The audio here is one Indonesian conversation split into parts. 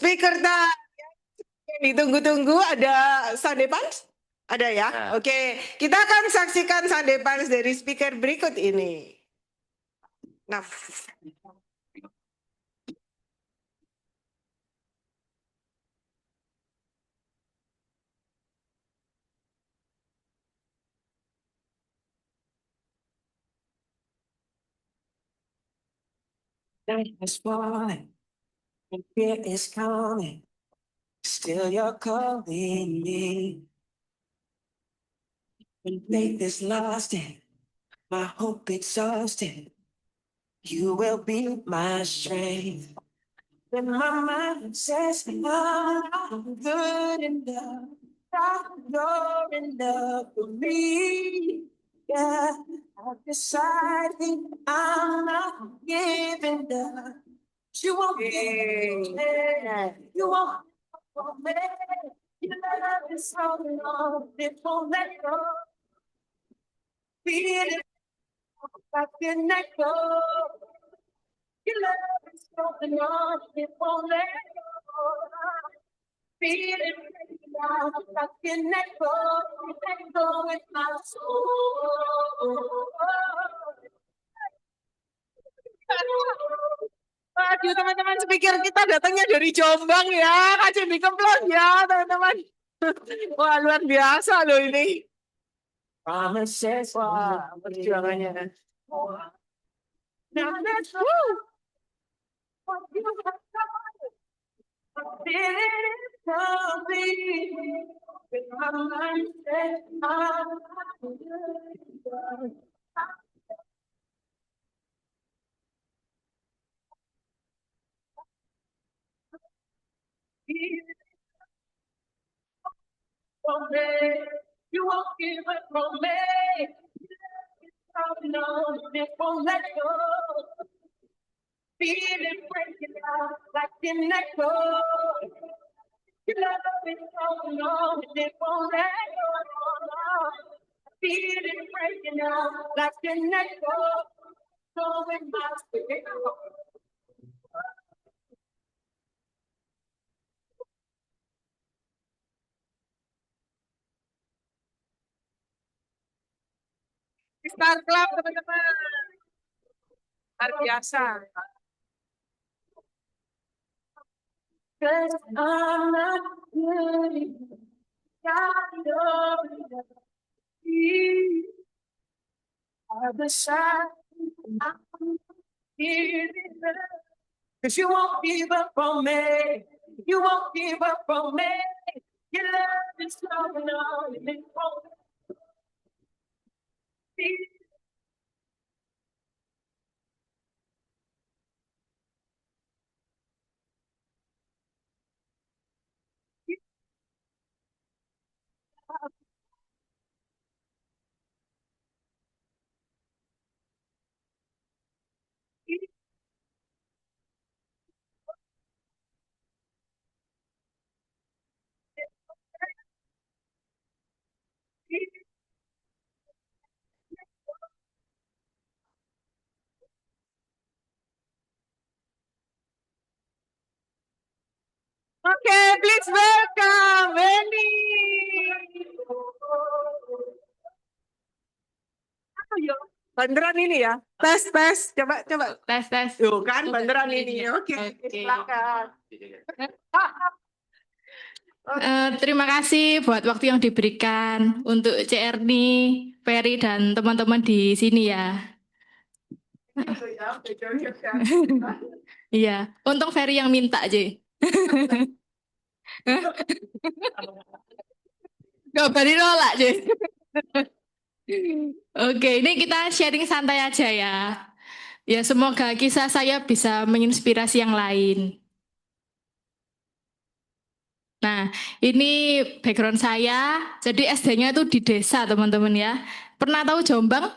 Speaker tak yang ditunggu-tunggu ada Sunday Punch? Ada ya? Nah. Oke, kita akan saksikan Sunday Punch dari speaker berikut ini. Nah, Night is falling, and fear is coming. Still, you're calling me. When faith is lost and my hope exhausted, you will be my strength. When my mind says I'm not good enough, you're enough for me. Yeah, I've decided I'm not giving up. You won't give me. You won't give me. Your love is so long, it won't let go. Feel it, I can let go. Your love is so long, it won't let go. Feel it, I can let go with my soul. aduh teman-teman, speaker kita datangnya dari Jombang ya, Kak Cimbi Kemplon ya teman-teman. Wah luar biasa loh ini. Promises, Wah perjuangannya. now let's go. What you have done, it complete. With my mind set, I'm good. From me, you won't give up from me. No, it won't let go. Feel it breaking out like an echo. Your love is so long, it won't let go. Feel it breaking out like an echo. So in my spirit. Star Club teman-teman. Luar biasa. Cause I'm not good enough. God, you're I've decided I'm giving up. Cause you won't give up on me. You won't give up on me. Your love is so long, it won't be. Oke, please welcome Wendy. Beneran ini ya? Tes, coba. Tes. Tuh kan, beneran ini. Oke, silakan. Terima kasih buat waktu yang diberikan untuk CRNI, Ferry, dan teman-teman di sini ya. Iya, untung Ferry yang minta aja. Gak berani nolak aja. Oke, ini kita sharing santai aja ya. Ya, semoga kisah saya bisa menginspirasi yang lain. Nah, ini background saya. Jadi SD-nya itu di desa, teman-teman ya. Pernah tahu Jombang?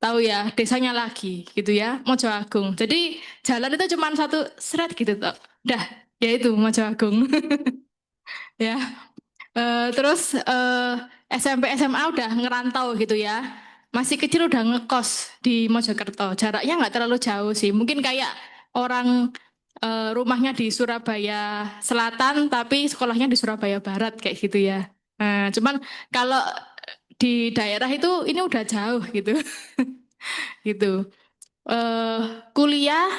Tahu ya, desanya lagi gitu ya, Mojo Agung. Jadi jalan itu cuma satu seret gitu toh. Dah, ya itu Mojo Agung. Ya. Terus SMP SMA udah ngerantau gitu ya. Masih kecil udah ngekos di Mojokerto. Jaraknya nggak terlalu jauh sih. Mungkin kayak orang rumahnya di Surabaya Selatan tapi sekolahnya di Surabaya Barat kayak gitu ya. Nah, cuman kalau di daerah itu ini udah jauh gitu. Gitu. Kuliah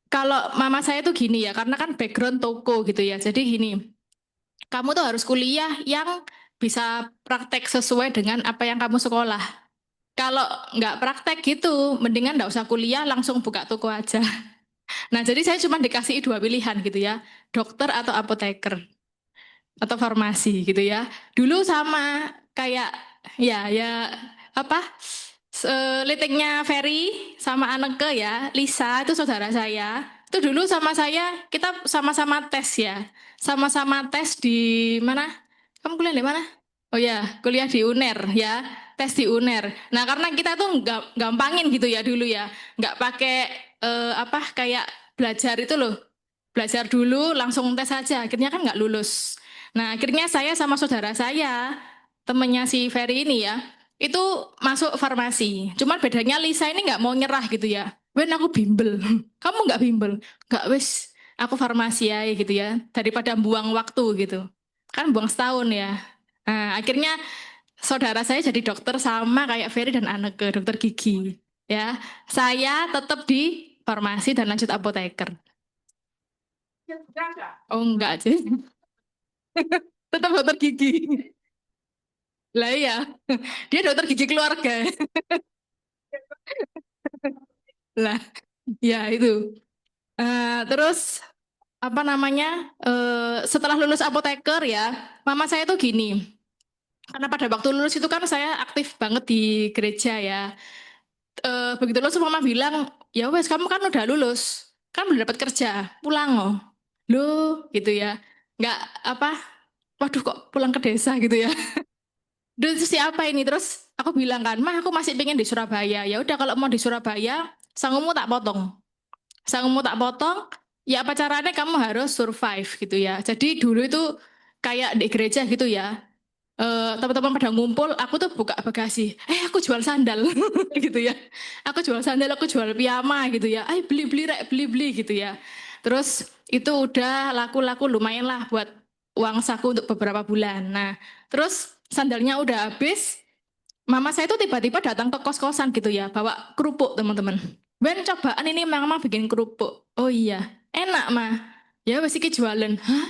kalau mama saya tuh gini ya, karena kan background toko gitu ya. Jadi gini, kamu tuh harus kuliah yang bisa praktek sesuai dengan apa yang kamu sekolah. Kalau nggak praktek gitu, mendingan nggak usah kuliah, langsung buka toko aja. Nah, jadi saya cuma dikasih dua pilihan gitu ya, dokter atau apoteker atau farmasi gitu ya. Dulu sama kayak ya apa litiknya Ferry sama Aneke ya, Lisa itu saudara saya. Itu dulu sama saya kita sama-sama tes ya. Sama-sama tes di mana? Kamu kuliah di mana? Oh ya, kuliah di UNER ya. Tes di UNER. Nah, karena kita tuh nggak gampangin gitu ya dulu ya. Nggak pakai apa kayak belajar itu loh. Belajar dulu langsung tes aja. Akhirnya kan nggak lulus. Nah, akhirnya saya sama saudara saya, temennya si Ferry ini ya, itu masuk farmasi. Cuman bedanya Lisa ini nggak mau nyerah gitu ya. Wen aku bimbel. Kamu nggak bimbel? Nggak wes. Aku farmasi ya gitu ya. Daripada buang waktu gitu. Kan buang setahun ya. Nah, akhirnya saudara saya jadi dokter sama kayak Ferry dan Anneke, dokter gigi. Ya, saya tetap di farmasi dan lanjut apoteker. Oh enggak sih. Tetap dokter gigi. Lah iya, dia dokter gigi keluarga. Lah, ya itu. Terus apa namanya? Setelah lulus apoteker ya, mama saya tuh gini. Karena pada waktu lulus itu kan saya aktif banget di gereja ya. Begitu lulus mama bilang, ya wes kamu kan udah lulus, kan udah dapat kerja, pulang loh. Loh, gitu ya. Nggak apa? Waduh kok pulang ke desa gitu ya. Terus siapa ini? Terus aku bilang kan, mah aku masih pengen di Surabaya. Ya udah kalau mau di Surabaya, sanggumu tak potong. Sanggumu tak potong. Ya apa caranya kamu harus survive gitu ya. Jadi dulu itu kayak di gereja gitu ya. Teman-teman pada ngumpul, aku tuh buka bagasi. Aku jual sandal gitu ya. Aku jual sandal, aku jual piyama gitu ya. Beli-beli rek, beli-beli gitu ya. Terus itu udah laku-laku lumayan lah buat uang saku untuk beberapa bulan. Nah, terus sandalnya udah habis, mama saya tuh tiba-tiba datang ke kos-kosan gitu ya, bawa kerupuk teman-teman. Ben cobaan ini mama bikin kerupuk. Oh iya, enak mah. Ya wes iki jualan. Hah?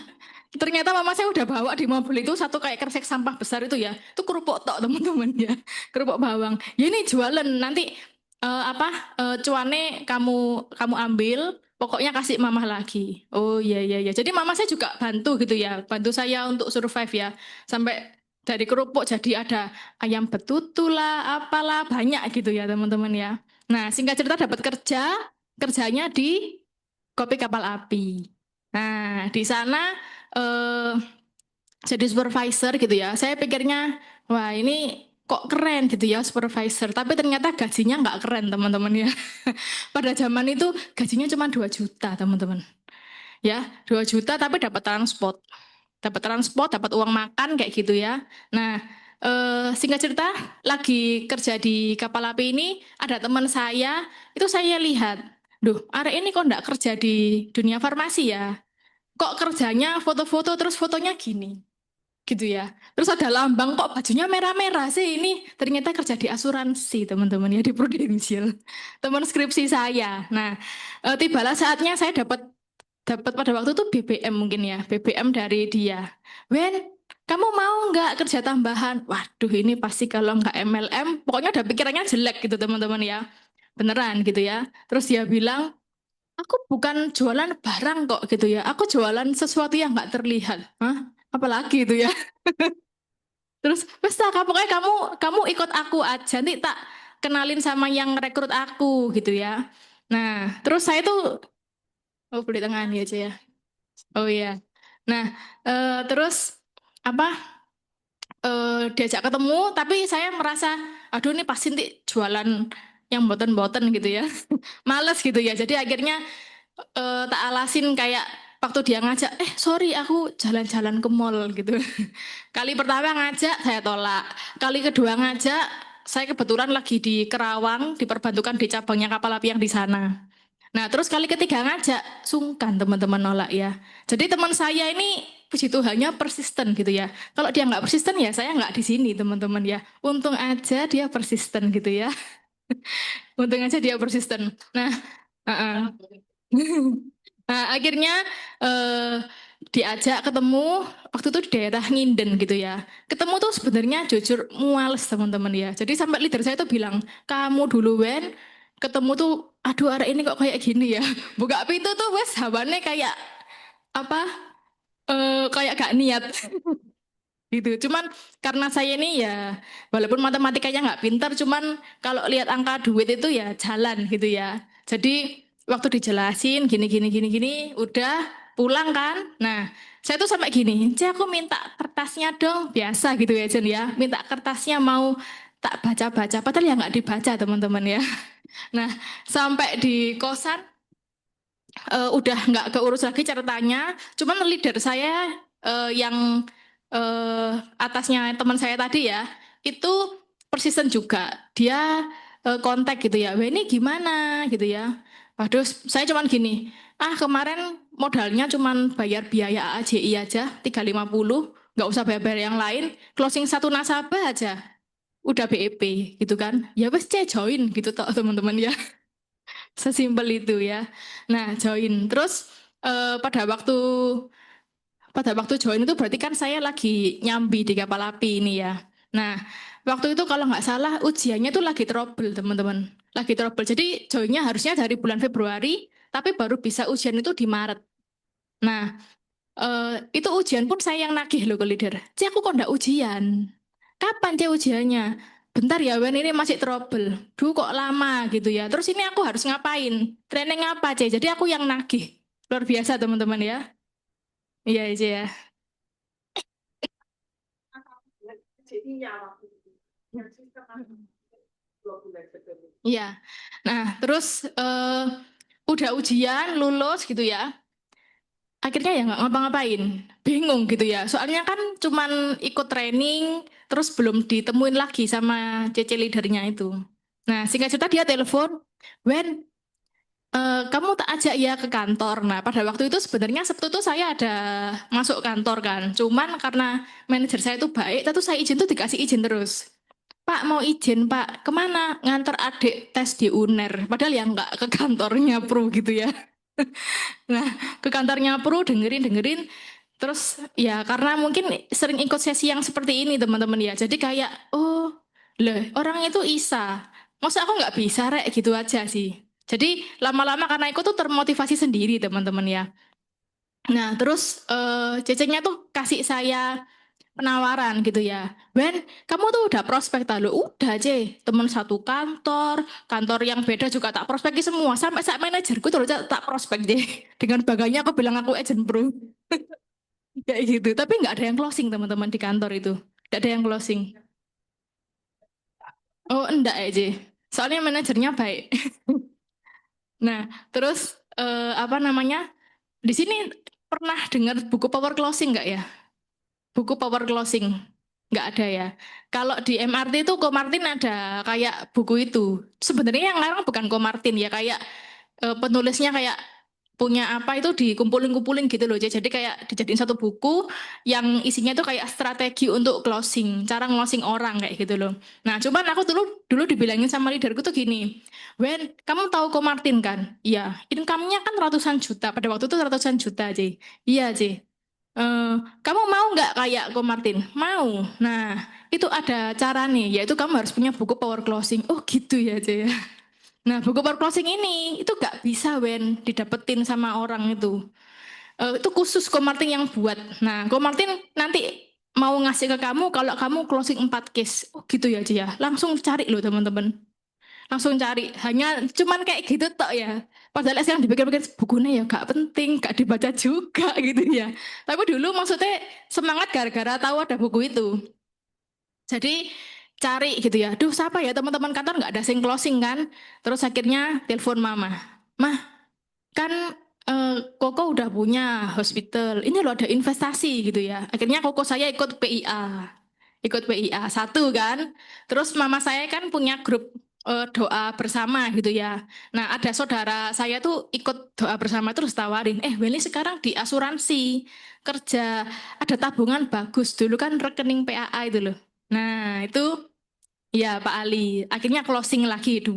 Ternyata mama saya udah bawa di mobil itu satu kayak kresek sampah besar itu ya. Itu kerupuk tok teman-teman ya. Kerupuk bawang. Ya ini jualan nanti cuane kamu ambil, pokoknya kasih mama lagi. Oh iya iya iya. Jadi mama saya juga bantu gitu ya, bantu saya untuk survive ya. Sampai dari kerupuk jadi ada ayam betutu lah, apalah banyak gitu ya teman-teman ya. Nah singkat cerita dapat kerja, kerjanya di kopi kapal api. Nah di sana eh, jadi supervisor gitu ya. Saya pikirnya, wah ini kok keren gitu ya supervisor. Tapi ternyata gajinya nggak keren teman-teman ya. Pada zaman itu gajinya cuma 2 juta teman-teman. Ya, 2 juta tapi dapat transport. Dapat transport, dapat uang makan kayak gitu ya. Nah, singkat cerita, lagi kerja di kapal api ini, ada teman saya, itu saya lihat, duh, arek ini kok nggak kerja di dunia farmasi ya? Kok kerjanya foto-foto terus fotonya gini? Gitu ya. Terus ada lambang kok bajunya merah-merah sih ini ternyata kerja di asuransi teman-teman ya di Prudential. Teman skripsi saya. Nah, tibalah saatnya saya dapat dapat pada waktu itu BBM mungkin ya, BBM dari dia. Wen, kamu mau nggak kerja tambahan? Waduh, ini pasti kalau nggak MLM, pokoknya udah pikirannya jelek gitu teman-teman ya. Beneran gitu ya. Terus dia bilang, aku bukan jualan barang kok gitu ya. Aku jualan sesuatu yang nggak terlihat. Hah? Apalagi itu ya. Terus, wes tak, pokoknya kamu ikut aku aja, nanti tak kenalin sama yang rekrut aku gitu ya. Nah, terus saya tuh, oh beli tangan ya aja ya. Oh iya. Nah, terus apa? Diajak ketemu, tapi saya merasa, aduh ini pasti nanti jualan yang boten-boten gitu ya. Males gitu ya. Jadi akhirnya tak alasin kayak waktu dia ngajak, sorry aku jalan-jalan ke mall gitu. Kali pertama ngajak saya tolak. Kali kedua ngajak, saya kebetulan lagi di Kerawang, diperbantukan di cabangnya kapal api yang di sana. Nah, terus kali ketiga ngajak, sungkan teman-teman nolak ya. Jadi teman saya ini puji Tuhannya persisten gitu ya. Kalau dia nggak persisten ya saya nggak di sini teman-teman ya. Untung aja dia persisten gitu ya. Untung aja dia persisten. Nah, uh-uh. Nah, akhirnya eh, diajak ketemu waktu itu di daerah Nginden gitu ya. Ketemu tuh sebenarnya jujur muales teman-teman ya. Jadi sampai leader saya tuh bilang, kamu dulu Wen, ketemu tuh, aduh arek ini kok kayak gini ya. Buka pintu tuh wes hawannya kayak apa? Kayak gak niat gitu. Cuman karena saya ini ya, walaupun matematikanya nggak pintar, cuman kalau lihat angka duit itu ya jalan gitu ya. Jadi waktu dijelasin gini gini gini gini, udah pulang kan. Nah, saya tuh sampai gini, Ci aku minta kertasnya dong, biasa gitu ya Jen ya. Minta kertasnya mau tak baca-baca, padahal ya nggak dibaca teman-teman ya. Nah, sampai di kosan udah nggak keurus lagi ceritanya. Cuman leader saya yang atasnya teman saya tadi ya, itu persisten juga. Dia kontak gitu ya. Wah ini gimana gitu ya. Waduh, saya cuman gini. Ah kemarin modalnya cuman bayar biaya AJI aja 350, nggak usah bayar-bayar yang lain. Closing satu nasabah aja udah BEP gitu kan. Ya wes join gitu toh teman-teman ya. Sesimpel itu ya. Nah, join. Terus pada waktu join itu berarti kan saya lagi nyambi di kapal api ini ya. Nah, waktu itu kalau nggak salah ujiannya tuh lagi trouble teman-teman. Lagi trouble. Jadi joinnya harusnya dari bulan Februari, tapi baru bisa ujian itu di Maret. Nah, itu ujian pun saya yang nagih loh ke leader. Ci aku kok nggak ujian? Kapan Ci ujiannya? Bentar ya Wen ini masih trouble. Duh kok lama gitu ya. Terus ini aku harus ngapain? Training apa Ci? Jadi aku yang nagih. Luar biasa teman-teman ya. Iya Ci ya. Iya. Nah terus udah ujian lulus gitu ya. Akhirnya ya nggak ngapa-ngapain, bingung gitu ya. Soalnya kan cuman ikut training, terus belum ditemuin lagi sama CC leadernya itu. Nah, singkat cerita dia telepon, Wen, kamu tak ajak ya ke kantor. Nah, pada waktu itu sebenarnya Sabtu tuh saya ada masuk kantor kan. Cuman karena manajer saya itu baik, tentu saya izin tuh dikasih izin terus. Pak mau izin Pak, kemana? Nganter adik tes di UNER. Padahal ya nggak ke kantornya Pro gitu ya. Nah, ke kantornya Pro dengerin. Terus ya karena mungkin sering ikut sesi yang seperti ini teman-teman ya. Jadi kayak, oh, loh orang itu bisa. Masa aku nggak bisa rek gitu aja sih. Jadi lama-lama karena ikut tuh termotivasi sendiri teman-teman ya. Nah terus cecengnya tuh kasih saya penawaran gitu ya. Ben, kamu tuh udah prospek tak lo? Udah C, teman satu kantor, kantor yang beda juga tak prospekin semua. Sampai saat manajerku tuh tak prospek C. Dengan bangganya aku bilang aku agent pro. Kayak gitu. Tapi nggak ada yang closing teman-teman di kantor itu. Nggak ada yang closing. Oh enggak ya C. Soalnya manajernya baik. Nah, terus apa namanya? Di sini pernah dengar buku Power Closing nggak ya? Buku Power Closing. Nggak ada ya. Kalau di MRT itu Ko Martin ada kayak buku itu. Sebenarnya yang larang bukan Ko Martin ya, kayak penulisnya kayak punya apa itu dikumpulin-kumpulin gitu loh. Jadi kayak dijadiin satu buku yang isinya tuh kayak strategi untuk closing, cara closing orang kayak gitu loh. Nah, cuman aku dulu dulu dibilangin sama leaderku tuh gini, Wen, kamu tahu Ko Martin kan? Iya, income-nya kan ratusan juta. Pada waktu itu ratusan juta, Ci. Iya, Ci. Eh, kamu mau nggak kayak Ko Martin? Mau. Nah, itu ada cara nih, yaitu kamu harus punya buku power closing. Oh gitu ya, Ci. Nah, buku power closing ini itu nggak bisa Wen didapetin sama orang itu. Itu khusus Ko Martin yang buat. Nah, Ko Martin nanti mau ngasih ke kamu kalau kamu closing 4 case. Oh gitu ya, Ci ya. Langsung cari loh teman-teman. Langsung cari. Hanya cuman kayak gitu tok ya. Padahal sekarang dipikir-pikir bukunya ya gak penting, gak dibaca juga gitu ya. Tapi dulu maksudnya semangat gara-gara tahu ada buku itu. Jadi cari gitu ya. Duh siapa ya teman-teman kantor nggak ada sing closing kan. Terus akhirnya telepon mama. Mah kan Koko udah punya hospital. Ini loh ada investasi gitu ya. Akhirnya Koko saya ikut PIA. Ikut PIA satu kan. Terus mama saya kan punya grup doa bersama gitu ya. Nah, ada saudara saya tuh ikut doa bersama terus tawarin, Willy sekarang di asuransi kerja, ada tabungan bagus. Dulu kan rekening PAA itu loh. Nah, itu ya Pak Ali. Akhirnya closing lagi 2.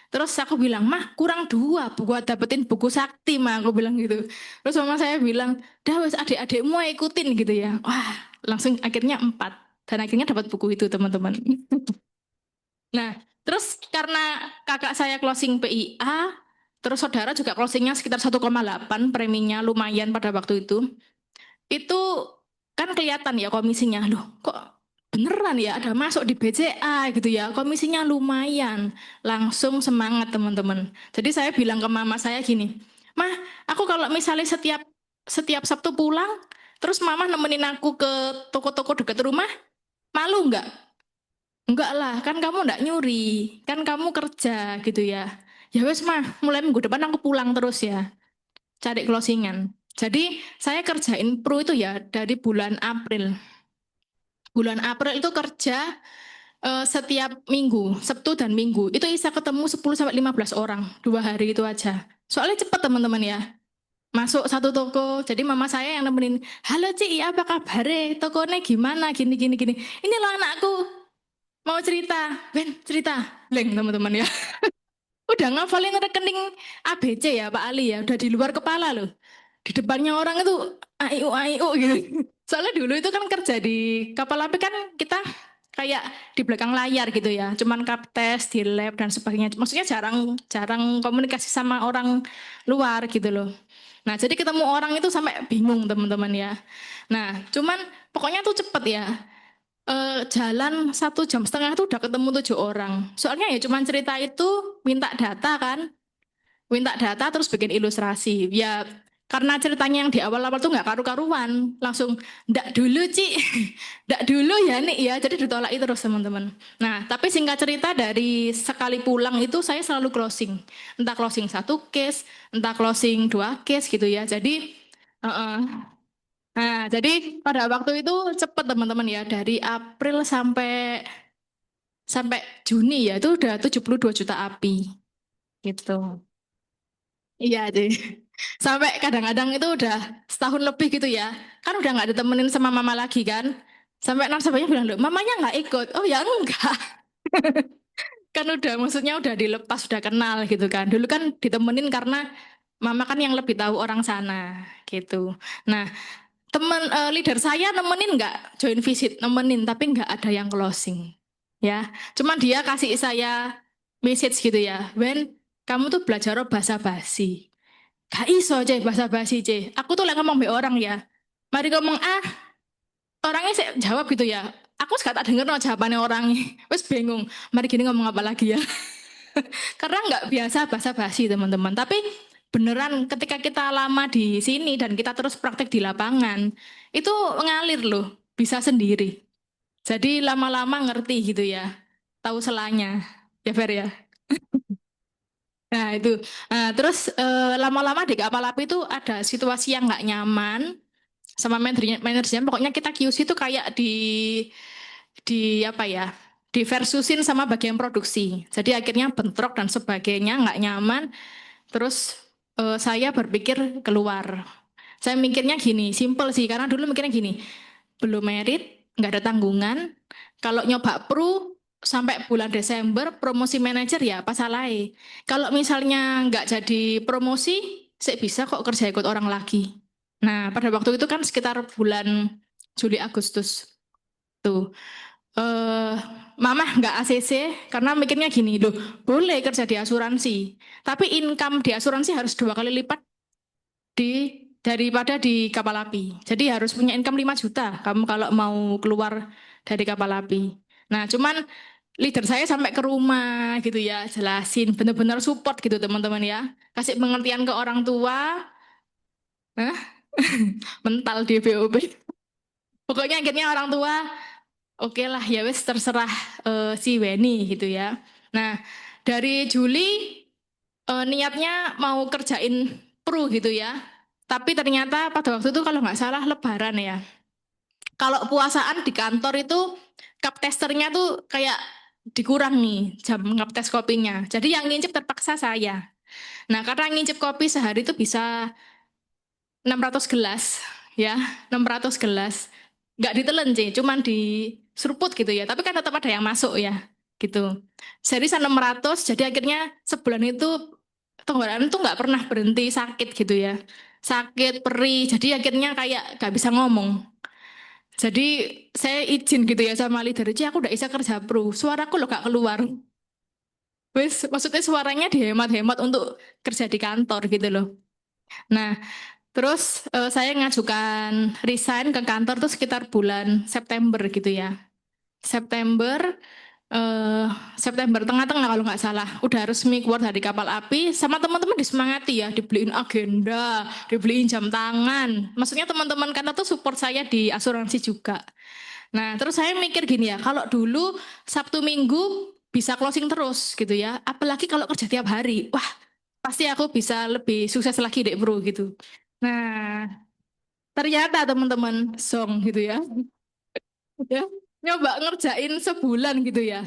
Terus aku bilang, mah kurang 2 buat dapetin buku sakti mah. Aku bilang gitu. Terus mama saya bilang, dah wes adik-adikmu ikutin gitu ya. Wah, langsung akhirnya 4. Dan akhirnya dapat buku itu teman-teman. Nah, terus karena kakak saya closing PIA, terus saudara juga closingnya sekitar 1,8 preminya lumayan pada waktu itu. Itu kan kelihatan ya komisinya, loh kok beneran ya ada masuk di BCA gitu ya, komisinya lumayan. Langsung semangat teman-teman. Jadi saya bilang ke mama saya gini, Mah, aku kalau misalnya setiap Sabtu pulang, terus mama nemenin aku ke toko-toko dekat rumah, malu nggak? Enggak lah, kan kamu enggak nyuri, kan kamu kerja gitu ya. Ya wes mah, mulai minggu depan aku pulang terus ya, cari closingan. Jadi saya kerjain pro itu ya dari bulan April. Bulan April itu kerja setiap minggu, Sabtu dan Minggu. Itu bisa ketemu 10 sampai 15 orang, 2 hari itu aja. Soalnya cepat teman-teman ya. Masuk satu toko, jadi mama saya yang nemenin, halo Ci, apa kabar? Tokonya gimana? Gini, gini, gini. Ini loh anakku, mau cerita, Ben cerita, leng teman-teman ya. Udah ngafalin rekening ABC ya Pak Ali ya, udah di luar kepala loh. Di depannya orang itu ayo ayo gitu. Soalnya dulu itu kan kerja di kapal api kan kita kayak di belakang layar gitu ya, cuman kaptes di lab dan sebagainya. Maksudnya jarang jarang komunikasi sama orang luar gitu loh. Nah jadi ketemu orang itu sampai bingung teman-teman ya. Nah cuman pokoknya tuh cepet ya. Jalan 1,5 jam tuh udah ketemu 7 orang. Soalnya ya cuman cerita itu minta data kan, minta data terus bikin ilustrasi. Ya karena ceritanya yang di awal-awal tuh nggak karu-karuan, langsung ndak dulu Ci, ndak dulu ya nih ya. Jadi ditolak itu terus teman-teman. Nah tapi singkat cerita dari sekali pulang itu saya selalu closing, entah closing 1 case, entah closing 2 case gitu ya. Jadi nah, jadi pada waktu itu cepat teman-teman ya, dari April sampai sampai Juni ya itu udah 72 juta api gitu. Iya, deh. Sampai kadang-kadang itu udah setahun lebih gitu ya. Kan udah nggak ditemenin sama mama lagi kan. Sampai nasabahnya bilang, "Loh, mamanya nggak ikut." Oh ya enggak. Kan udah maksudnya udah dilepas, udah kenal gitu kan. Dulu kan ditemenin karena mama kan yang lebih tahu orang sana gitu. Nah, leader saya nemenin nggak join visit, nemenin tapi nggak ada yang closing ya. Cuman dia kasih saya message gitu ya, Ben kamu tuh belajar bahasa basi, gak iso ceh bahasa basi ceh, aku tuh lagi ngomong be orang ya, mari ngomong orangnya saya jawab gitu ya, aku gak tak denger no jawabannya orangnya, wes bingung mari gini ngomong apa lagi ya. Karena nggak biasa bahasa basi teman-teman. Tapi beneran ketika kita lama di sini dan kita terus praktek di lapangan, itu ngalir loh, bisa sendiri. Jadi lama-lama ngerti gitu ya, tahu selanya. Ya Fer ya. Nah itu, nah, terus lama-lama di kapal api itu ada situasi yang nggak nyaman sama manajernya. Pokoknya kita QC itu kayak di apa ya, di versusin sama bagian produksi. Jadi akhirnya bentrok dan sebagainya nggak nyaman. Terus saya berpikir keluar. Saya mikirnya gini, simple sih, karena dulu mikirnya gini, belum merit, nggak ada tanggungan. Kalau nyoba pro sampai bulan Desember promosi manajer ya apa salahnya. Kalau misalnya nggak jadi promosi, saya bisa kok kerja ikut orang lagi. Nah, pada waktu itu kan sekitar bulan Juli Agustus tuh. eh Mama nggak ACC karena mikirnya gini loh, boleh kerja di asuransi, tapi income di asuransi harus 2 kali lipat daripada di kapal api. Jadi harus punya income 5 juta kamu kalau mau keluar dari kapal api. Nah, cuman leader saya sampai ke rumah gitu ya, jelasin benar-benar support gitu teman-teman ya. Kasih pengertian ke orang tua, Hah? Mental di BOP. Pokoknya akhirnya orang tua oke lah ya wes terserah si Weni gitu ya. Nah, dari Juli niatnya mau kerjain pro gitu ya. Tapi ternyata pada waktu itu kalau nggak salah Lebaran ya. Kalau puasaan di kantor itu cup testernya tuh kayak dikurangi jam ngetes kopinya. Jadi yang ngincip terpaksa saya. Nah, karena ngincip kopi sehari itu bisa 600 gelas, ya, 600 gelas. Nggak ditelen sih, cuman diseruput gitu ya. Tapi kan tetap ada yang masuk ya, gitu. Seriusan 600, jadi akhirnya sebulan itu tenggorokan tuh nggak pernah berhenti sakit gitu ya. Sakit, perih, jadi akhirnya kayak nggak bisa ngomong. Jadi saya izin gitu ya sama leader, "Ci, aku udah bisa kerja pro, suaraku loh gak keluar." Wes, maksudnya suaranya dihemat-hemat untuk kerja di kantor gitu loh. Nah, terus saya ngajukan resign ke kantor tuh sekitar bulan September gitu ya. September, eh September tengah-tengah kalau nggak salah, udah resmi keluar dari kapal api. Sama teman-teman disemangati ya, dibeliin agenda, dibeliin jam tangan. Maksudnya teman-teman kantor tuh support saya di asuransi juga. Nah, terus saya mikir gini ya, kalau dulu Sabtu Minggu bisa closing terus gitu ya, apalagi kalau kerja tiap hari, wah pasti aku bisa lebih sukses lagi deh bro gitu. Nah, ternyata teman-teman song gitu ya, ya nyoba ngerjain sebulan gitu ya.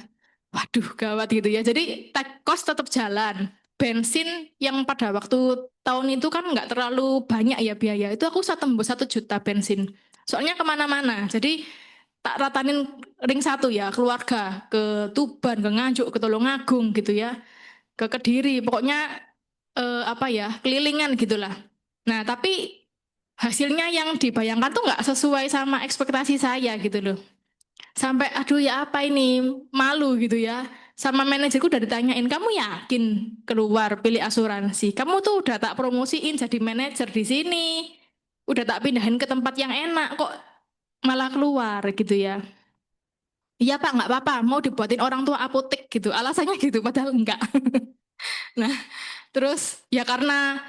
Waduh, gawat gitu ya. Jadi cost tetap jalan. Bensin yang pada waktu tahun itu kan nggak terlalu banyak ya biaya. Itu aku bisa tembus 1 juta bensin. Soalnya kemana-mana. Jadi tak ratanin ring satu ya, keluarga ke Tuban, ke Nganjuk, ke Tulungagung gitu ya, ke Kediri. Pokoknya apa ya, kelilingan gitulah. Nah, tapi hasilnya yang dibayangkan tuh nggak sesuai sama ekspektasi saya gitu loh. Sampai aduh ya apa ini, malu gitu ya. Sama manajerku udah ditanyain, "Kamu yakin keluar pilih asuransi? Kamu tuh udah tak promosiin jadi manajer di sini. Udah tak pindahin ke tempat yang enak kok malah keluar gitu ya." "Iya Pak, nggak apa-apa, mau dibuatin orang tua apotek gitu." Alasannya gitu, padahal enggak. Nah, terus ya karena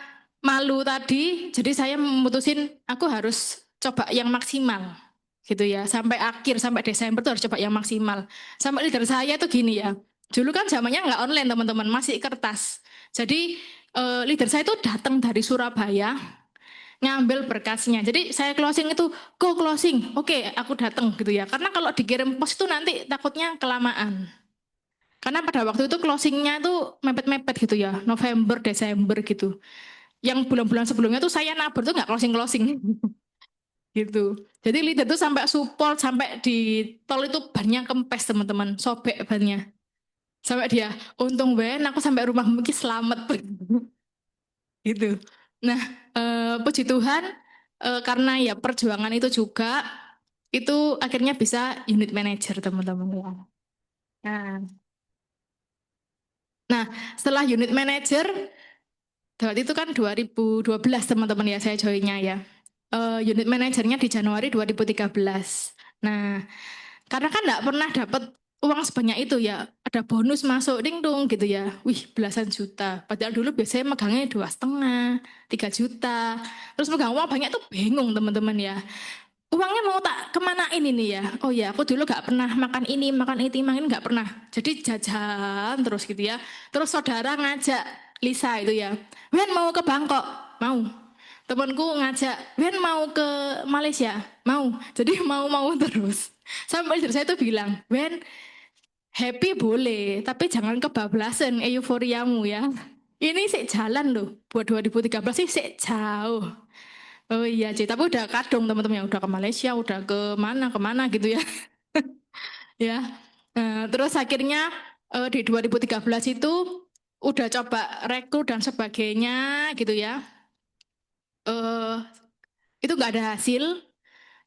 malu tadi, jadi saya memutusin aku harus coba yang maksimal gitu ya. Sampai akhir, sampai Desember tuh harus coba yang maksimal. Sampai leader saya tuh gini ya. Dulu kan zamannya nggak online teman-teman, masih kertas. Jadi leader saya tuh datang dari Surabaya, ngambil berkasnya. Jadi saya closing itu, go closing. Oke, aku datang gitu ya. Karena kalau dikirim pos itu nanti takutnya kelamaan. Karena pada waktu itu closingnya tuh mepet-mepet gitu ya, November, Desember gitu. Yang bulan-bulan sebelumnya tuh saya nabur tuh nggak closing-closing gitu. Jadi leader tuh sampai support, sampai di tol itu bannya kempes teman-teman, sobek bannya. Sampai dia, "Untung Ben, aku sampai rumah mungkin selamat." Gitu. Nah, puji Tuhan, karena ya perjuangan itu juga, itu akhirnya bisa unit manager teman-teman. Nah, nah, setelah unit manager, waktu itu kan 2012 teman-teman ya saya joinnya ya. Unit manajernya di Januari 2013. Nah, karena kan nggak pernah dapat uang sebanyak itu ya. Ada bonus masuk ding dong gitu ya. Wih, belasan juta. Padahal dulu biasanya megangnya 2,5, 3 juta. Terus megang uang banyak tuh bingung teman-teman ya. Uangnya mau tak kemanain ini ya? Oh ya, aku dulu gak pernah makan ini, makan ini gak pernah. Jadi jajan terus gitu ya. Terus saudara ngajak Lisa itu ya, "Ben mau ke Bangkok?" Mau. Temanku ngajak, "Ben mau ke Malaysia?" Mau. Jadi mau-mau terus. Sampai istri saya tuh bilang, "Ben, happy boleh, tapi jangan kebablasan euforiamu ya. Ini sih jalan loh. Buat 2013 sih jauh." Oh iya, Ci, tapi udah kadung teman-teman yang udah ke Malaysia, udah ke mana gitu ya. Ya. Terus akhirnya di 2013 itu udah coba rekrut dan sebagainya gitu ya. Eh itu nggak ada hasil.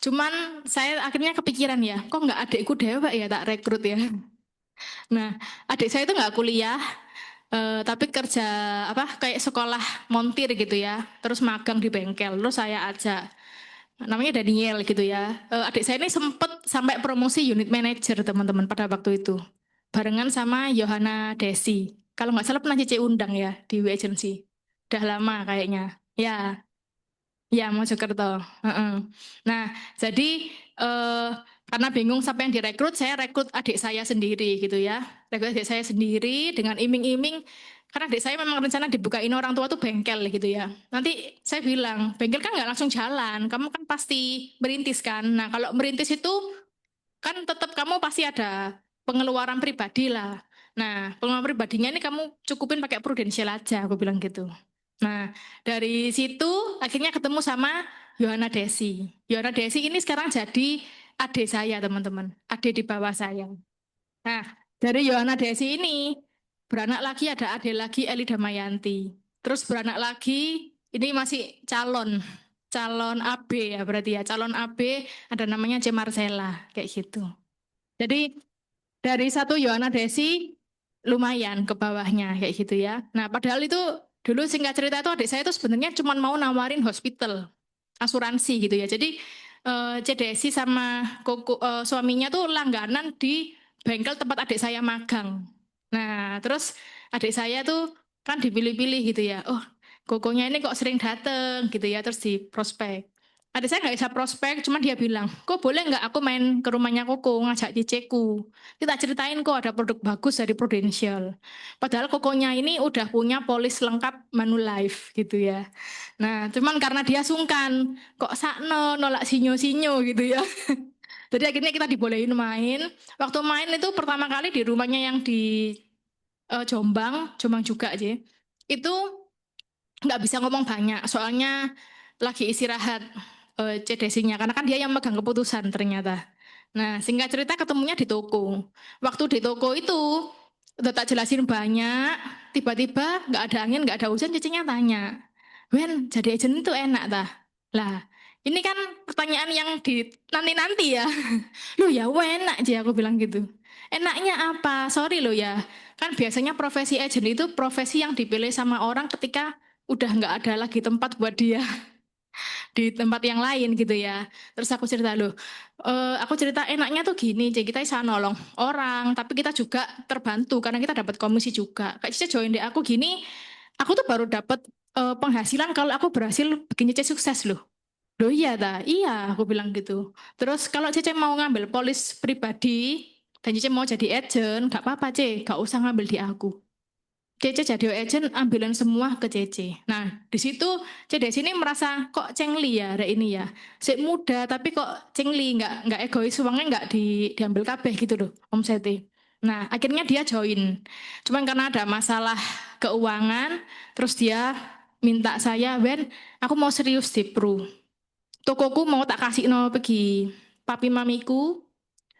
Cuman saya akhirnya kepikiran ya, kok nggak adikku dewek ya tak rekrut ya. Nah, adik saya itu nggak kuliah, tapi kerja apa kayak sekolah montir gitu ya, terus magang di bengkel, terus saya ajak. Namanya Daniel gitu ya. Adik saya ini sempat sampai promosi unit manager teman-teman pada waktu itu. Barengan sama Yohana Desi. Kalau nggak salah pernah Cici undang ya di W Agency. Udah lama kayaknya. Ya, ya Mojokerto. Heeh. Nah, jadi karena bingung siapa yang direkrut, saya rekrut adik saya sendiri gitu ya. Rekrut adik saya sendiri dengan iming-iming. Karena adik saya memang rencana dibukain orang tua tuh bengkel gitu ya. Nanti saya bilang, bengkel kan nggak langsung jalan. Kamu kan pasti merintis kan. Nah kalau merintis itu kan tetap kamu pasti ada pengeluaran pribadi lah. Nah, pengeluaran pribadinya ini kamu cukupin pakai prudensial aja, aku bilang gitu. Nah, dari situ akhirnya ketemu sama Yohana Desi. Yohana Desi ini sekarang jadi adik saya, teman-teman. Adik di bawah saya. Nah, dari Yohana Desi ini beranak lagi, ada adik lagi Eli Damayanti. Terus beranak lagi, ini masih calon AB ya berarti ya. Calon AB ada namanya C Marcella, kayak gitu. Jadi dari satu Yohana Desi lumayan ke bawahnya kayak gitu ya. Nah, padahal itu dulu singkat cerita itu adik saya itu sebenarnya cuma mau nawarin hospital, asuransi gitu ya. Jadi CDSI sama suaminya tuh langganan di bengkel tempat adik saya magang. Nah, terus adik saya tuh kan dipilih-pilih gitu ya. Oh, kokonya ini kok sering dateng gitu ya, terus di prospek. Adik saya nggak bisa prospek, cuma dia bilang, kok boleh nggak aku main ke rumahnya Koko, ngajak ceceku. Kita ceritain kok ada produk bagus dari Prudential. Padahal Kokonya ini udah punya polis lengkap Manulife gitu ya. Nah, cuman karena dia sungkan, kok sakno nolak sinyo-sinyo gitu ya. Jadi akhirnya kita dibolehin main. Waktu main itu pertama kali di rumahnya yang di Jombang juga aja. Itu nggak bisa ngomong banyak, soalnya lagi istirahat CDC-nya, karena kan dia yang megang keputusan ternyata. Nah, singkat cerita ketemunya di toko. Waktu di toko itu udah tak jelasin banyak, tiba-tiba nggak ada angin, nggak ada hujan, cicinya tanya, Wen, jadi agent itu enak tah? Lah, ini kan pertanyaan yang di nanti-nanti ya. Loh ya, enak aja aku bilang gitu. Enaknya apa? Sorry loh ya. Kan biasanya profesi agent itu profesi yang dipilih sama orang ketika udah nggak ada lagi tempat buat dia di tempat yang lain gitu ya. Terus aku cerita loh, aku cerita enaknya tuh gini, jadi kita bisa nolong orang, tapi kita juga terbantu karena kita dapat komisi juga. Kayak Cica join di aku gini, aku tuh baru dapat penghasilan kalau aku berhasil bikin Cica sukses loh. Loh iya dah, iya aku bilang gitu. Terus kalau Cece mau ngambil polis pribadi dan Cece mau jadi agent, gak apa-apa Cece, gak usah ngambil di aku. Cece jadi agent ambilan semua ke Cece. Nah, di situ Cece di sini merasa kok cengli ya ada ini ya. Si muda tapi kok cengli, nggak egois, uangnya nggak diambil kabeh gitu loh, Om Seti. Nah, akhirnya dia join. Cuman karena ada masalah keuangan, terus dia minta saya, Ben, aku mau serius di Pru. Tokoku mau tak kasih no pergi papi mamiku.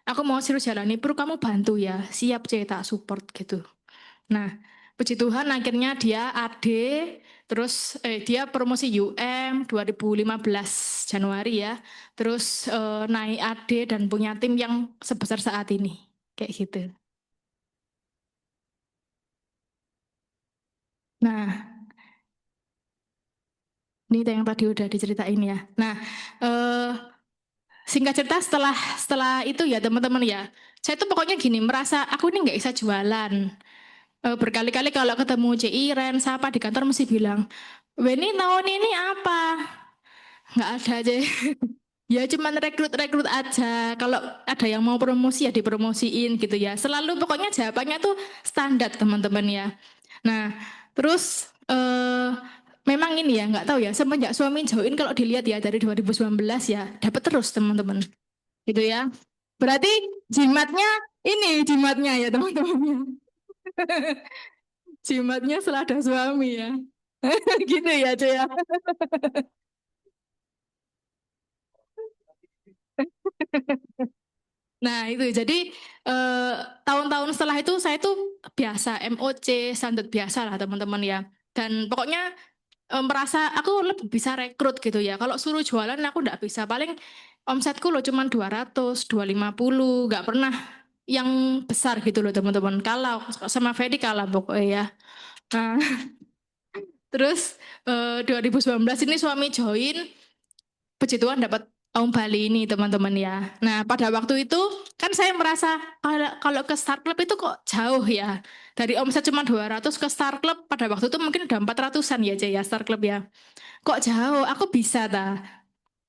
Aku mau serius jalani Pru, kamu bantu ya. Siap C, tak support gitu. Nah, puji Tuhan akhirnya dia AD, terus dia promosi UM 2015 Januari ya. Terus naik AD dan punya tim yang sebesar saat ini. Kayak gitu. Nah, ini yang tadi udah diceritain ya. Nah, singkat cerita setelah itu ya teman-teman ya. Saya tuh pokoknya gini, merasa aku ini nggak bisa jualan. Berkali-kali kalau ketemu CI, Ren, siapa di kantor mesti bilang, Weni tahun ini apa? Nggak ada aja. Ya cuman rekrut-rekrut aja. Kalau ada yang mau promosi ya dipromosiin gitu ya. Selalu pokoknya jawabannya tuh standar teman-teman ya. Nah, terus memang ini ya nggak tahu ya semenjak suami join kalau dilihat ya dari 2019 ya dapat terus teman-teman. Gitu ya. Berarti jimatnya ini jimatnya ya teman-teman. Jimatnya setelah ada suami ya. Gitu ya, Cuy ya. Nah, itu jadi tahun-tahun setelah itu saya tuh biasa MOC, standar biasa lah teman-teman ya. Dan pokoknya merasa aku lebih bisa rekrut gitu ya. Kalau suruh jualan aku nggak bisa. Paling omsetku loh cuma 200, 250, nggak pernah yang besar gitu loh teman-teman. Kalau sama Fedi kalah pokoknya ya. Nah, terus 2019 ini suami join, puji Tuhan dapat Om Bali ini teman-teman ya. Nah pada waktu itu kan saya merasa kalau ke Star Club itu kok jauh ya. Dari omset cuma 200 ke Star Club pada waktu itu mungkin udah 400-an ya Jaya Star Club ya. Kok jauh, aku bisa ta.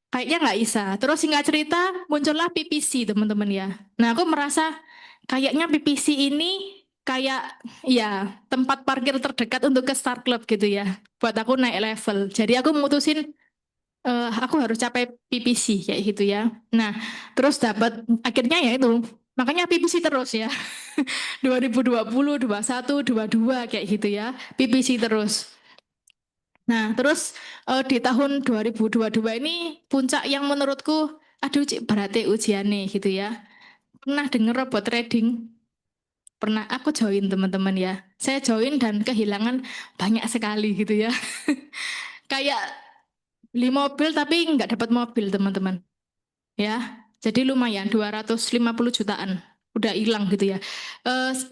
Kayaknya nggak bisa. Terus singkat cerita muncullah PPC teman-teman ya. Nah aku merasa kayaknya PPC ini kayak ya tempat parkir terdekat untuk ke Star Club gitu ya. Buat aku naik level. Jadi aku mutusin aku harus capai PPC kayak gitu ya. Nah, terus dapat akhirnya ya itu Makanya PPC terus ya. 2020, 21, 22 kayak gitu ya. PPC terus. Nah, terus di tahun 2022 ini puncak yang menurutku aduh cik berarti ujian nih gitu ya. Pernah denger robot trading? Pernah aku join teman-teman ya. Saya join dan kehilangan banyak sekali gitu ya. Kayak beli mobil tapi nggak dapat mobil teman-teman. Ya, jadi lumayan 250 jutaan udah hilang gitu ya.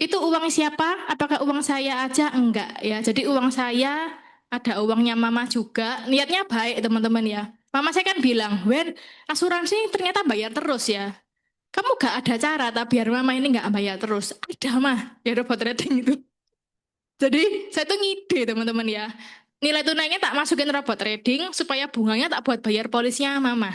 Itu uang siapa? Apakah uang saya aja? Enggak ya. Jadi uang saya ada uangnya mama juga. Niatnya baik teman-teman ya. Mama saya kan bilang, Wen, asuransi ternyata bayar terus ya. Kamu gak ada cara, tapi biar mama ini nggak bayar terus. Ada mah, ya robot trading itu. Jadi saya tuh ngide teman-teman ya. Nilai tunainya tak masukin robot trading supaya bunganya tak buat bayar polisnya mama.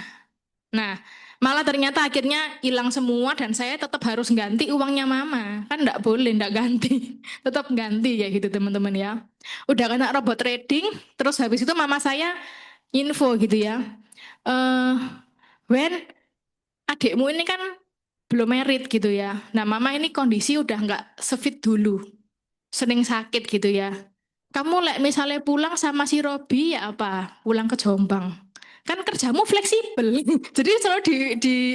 Nah, malah ternyata akhirnya hilang semua dan saya tetap harus ganti uangnya mama. Kan enggak boleh enggak ganti. Tetap ganti ya gitu teman-teman ya. Udah kena robot trading, terus habis itu mama saya info gitu ya. Eh, Wen, adikmu ini kan belum merit gitu ya. Nah, mama ini kondisi udah nggak sefit dulu. Sering sakit gitu ya. Kamu misalnya pulang sama si Robi ya apa? Pulang ke Jombang. Kan kerjamu fleksibel. Jadi selalu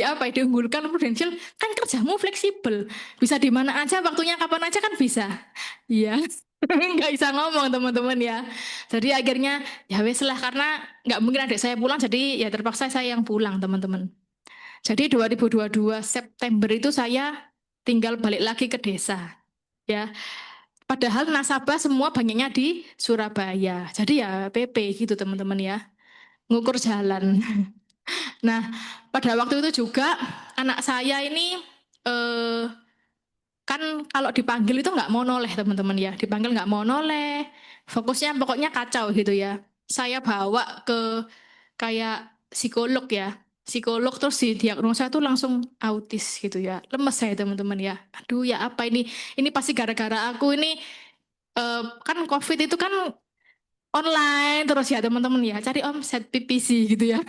apa ya, diunggulkan Prudential kan kerjamu fleksibel. Bisa di mana aja, waktunya kapan aja kan bisa. Iya. Nggak bisa ngomong teman-teman ya. Jadi akhirnya ya wes lah karena nggak mungkin adik saya pulang jadi ya terpaksa saya yang pulang teman-teman. Jadi 2022 September itu saya tinggal balik lagi ke desa. Ya, padahal nasabah semua banyaknya di Surabaya. Jadi ya PP gitu teman-teman ya. Ngukur jalan. Nah, pada waktu itu juga anak saya ini eh, kan kalau dipanggil itu nggak mau noleh teman-teman ya. Dipanggil nggak mau noleh. Fokusnya pokoknya kacau gitu ya. Saya bawa ke kayak psikolog ya. Psikolog terus didiagnosa tuh langsung autis gitu ya. Lemes saya teman-teman ya. Aduh ya apa ini? Ini pasti gara-gara aku ini kan COVID itu kan online terus ya teman-teman ya. Cari omset PPC gitu ya.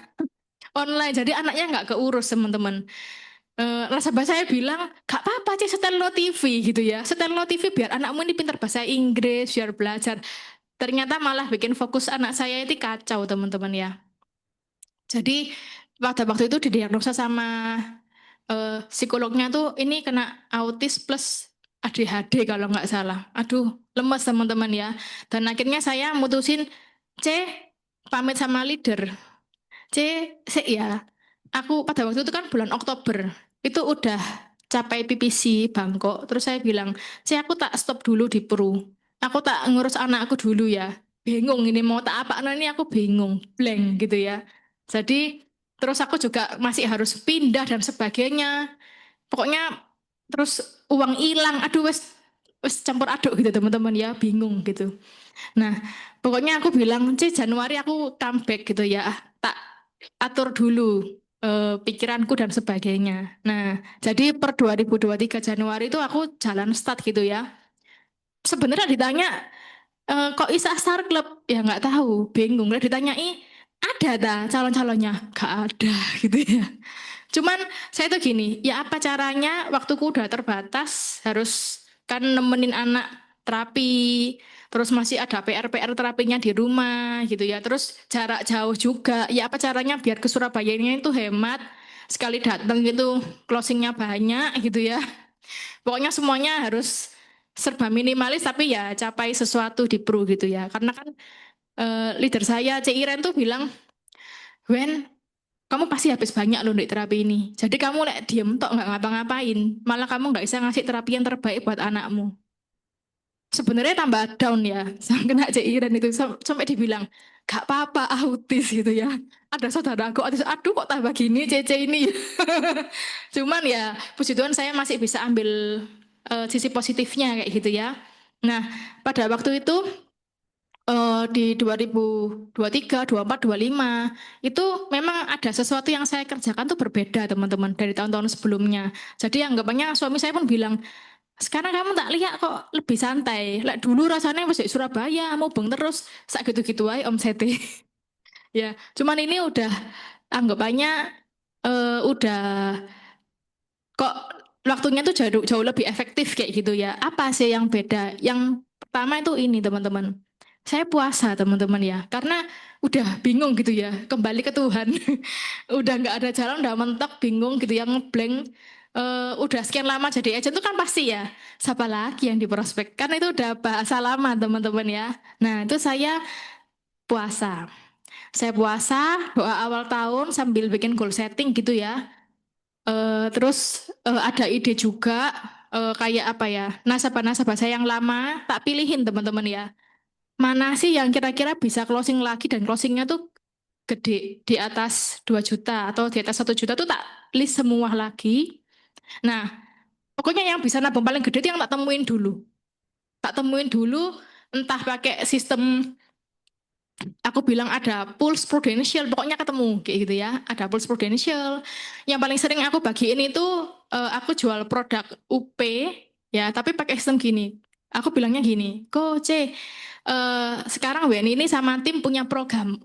Online. Jadi anaknya nggak keurus teman-teman. Nasabah saya bilang, gak apa-apa sih setel no TV gitu ya. Setel no TV biar anakmu ini pintar bahasa Inggris, biar belajar. Ternyata malah bikin fokus anak saya itu kacau teman-teman ya. Jadi pada waktu itu didiagnosa sama psikolognya tuh ini kena autis plus ADHD kalau nggak salah. Aduh, lemes teman-teman ya. Dan akhirnya saya mutusin, C, pamit sama leader. C, ya. Aku pada waktu itu kan bulan Oktober. Itu udah capai PPC Bangkok. Terus saya bilang, C, aku tak stop dulu di Peru. Aku tak ngurus anakku dulu ya. Bingung ini mau tak apa. Nah ini aku bingung. Blank gitu ya. Jadi terus aku juga masih harus pindah dan sebagainya. Pokoknya terus uang hilang. Aduh wes campur aduk gitu teman-teman ya. Bingung gitu. Nah, pokoknya aku bilang, C, Januari aku comeback gitu ya. Tak atur dulu pikiranku dan sebagainya. Nah, jadi per 2023 Januari itu aku jalan start gitu ya. Sebenarnya ditanya, kok Isa Star Club? Ya nggak tahu, bingung. Lah ditanyai, ada dah calon-calonnya? Gak ada gitu ya. Cuman saya tuh gini, ya apa caranya waktuku udah terbatas, harus kan nemenin anak terapi, terus masih ada PR-PR terapinya di rumah gitu ya, terus jarak jauh juga, ya apa caranya biar ke Surabayanya itu hemat, sekali datang gitu closingnya banyak gitu ya. Pokoknya semuanya harus serba minimalis tapi ya capai sesuatu di Pro gitu ya. Karena kan leader saya, C. Iren tuh bilang, Wen, kamu pasti habis banyak loh di terapi ini. Jadi kamu diem tok nggak ngapa-ngapain, malah kamu nggak bisa ngasih terapi yang terbaik buat anakmu. Sebenarnya tambah down ya, sama kena CI dan itu sampai dibilang gak apa-apa autis gitu ya. Ada saudara aku autis, aduh kok tambah gini CC ini. Cuman ya puji Tuhan saya masih bisa ambil sisi positifnya kayak gitu ya. Nah pada waktu itu di 2023, 24, 25 itu memang ada sesuatu yang saya kerjakan tuh berbeda teman-teman dari tahun-tahun sebelumnya. Jadi anggapannya suami saya pun bilang, sekarang kamu tak lihat kok lebih santai. Lek dulu rasanya masih Surabaya, mau beng terus sak gitu-gitu aja omsete. Ya, cuman ini udah anggapannya udah kok waktunya tuh jauh lebih efektif kayak gitu ya. Apa sih yang beda? Yang pertama itu ini teman-teman. Saya puasa teman-teman ya, karena udah bingung gitu ya, kembali ke Tuhan. Udah nggak ada jalan, udah mentok, bingung gitu ya, ngeblank. Udah sekian lama jadi agent tuh kan pasti ya, siapa lagi yang diprospek? Karena itu udah bahasa lama teman-teman ya. Nah itu saya puasa. Saya puasa, doa awal tahun sambil bikin goal setting gitu ya. Terus ada ide juga kayak apa ya, nasabah-nasabah saya yang lama tak pilihin teman-teman ya. Mana sih yang kira-kira bisa closing lagi dan closingnya tuh gede di atas 2 juta atau di atas 1 juta tuh tak list semua lagi. Nah, pokoknya yang bisa nabung paling gede itu yang tak temuin dulu. Tak temuin dulu entah pakai sistem aku bilang ada Pulse Prudential, pokoknya ketemu kayak gitu ya. Ada Pulse Prudential. Yang paling sering aku bagiin itu aku jual produk UP ya, tapi pakai sistem gini. Aku bilangnya gini, Ko C, sekarang WNI ini sama tim punya program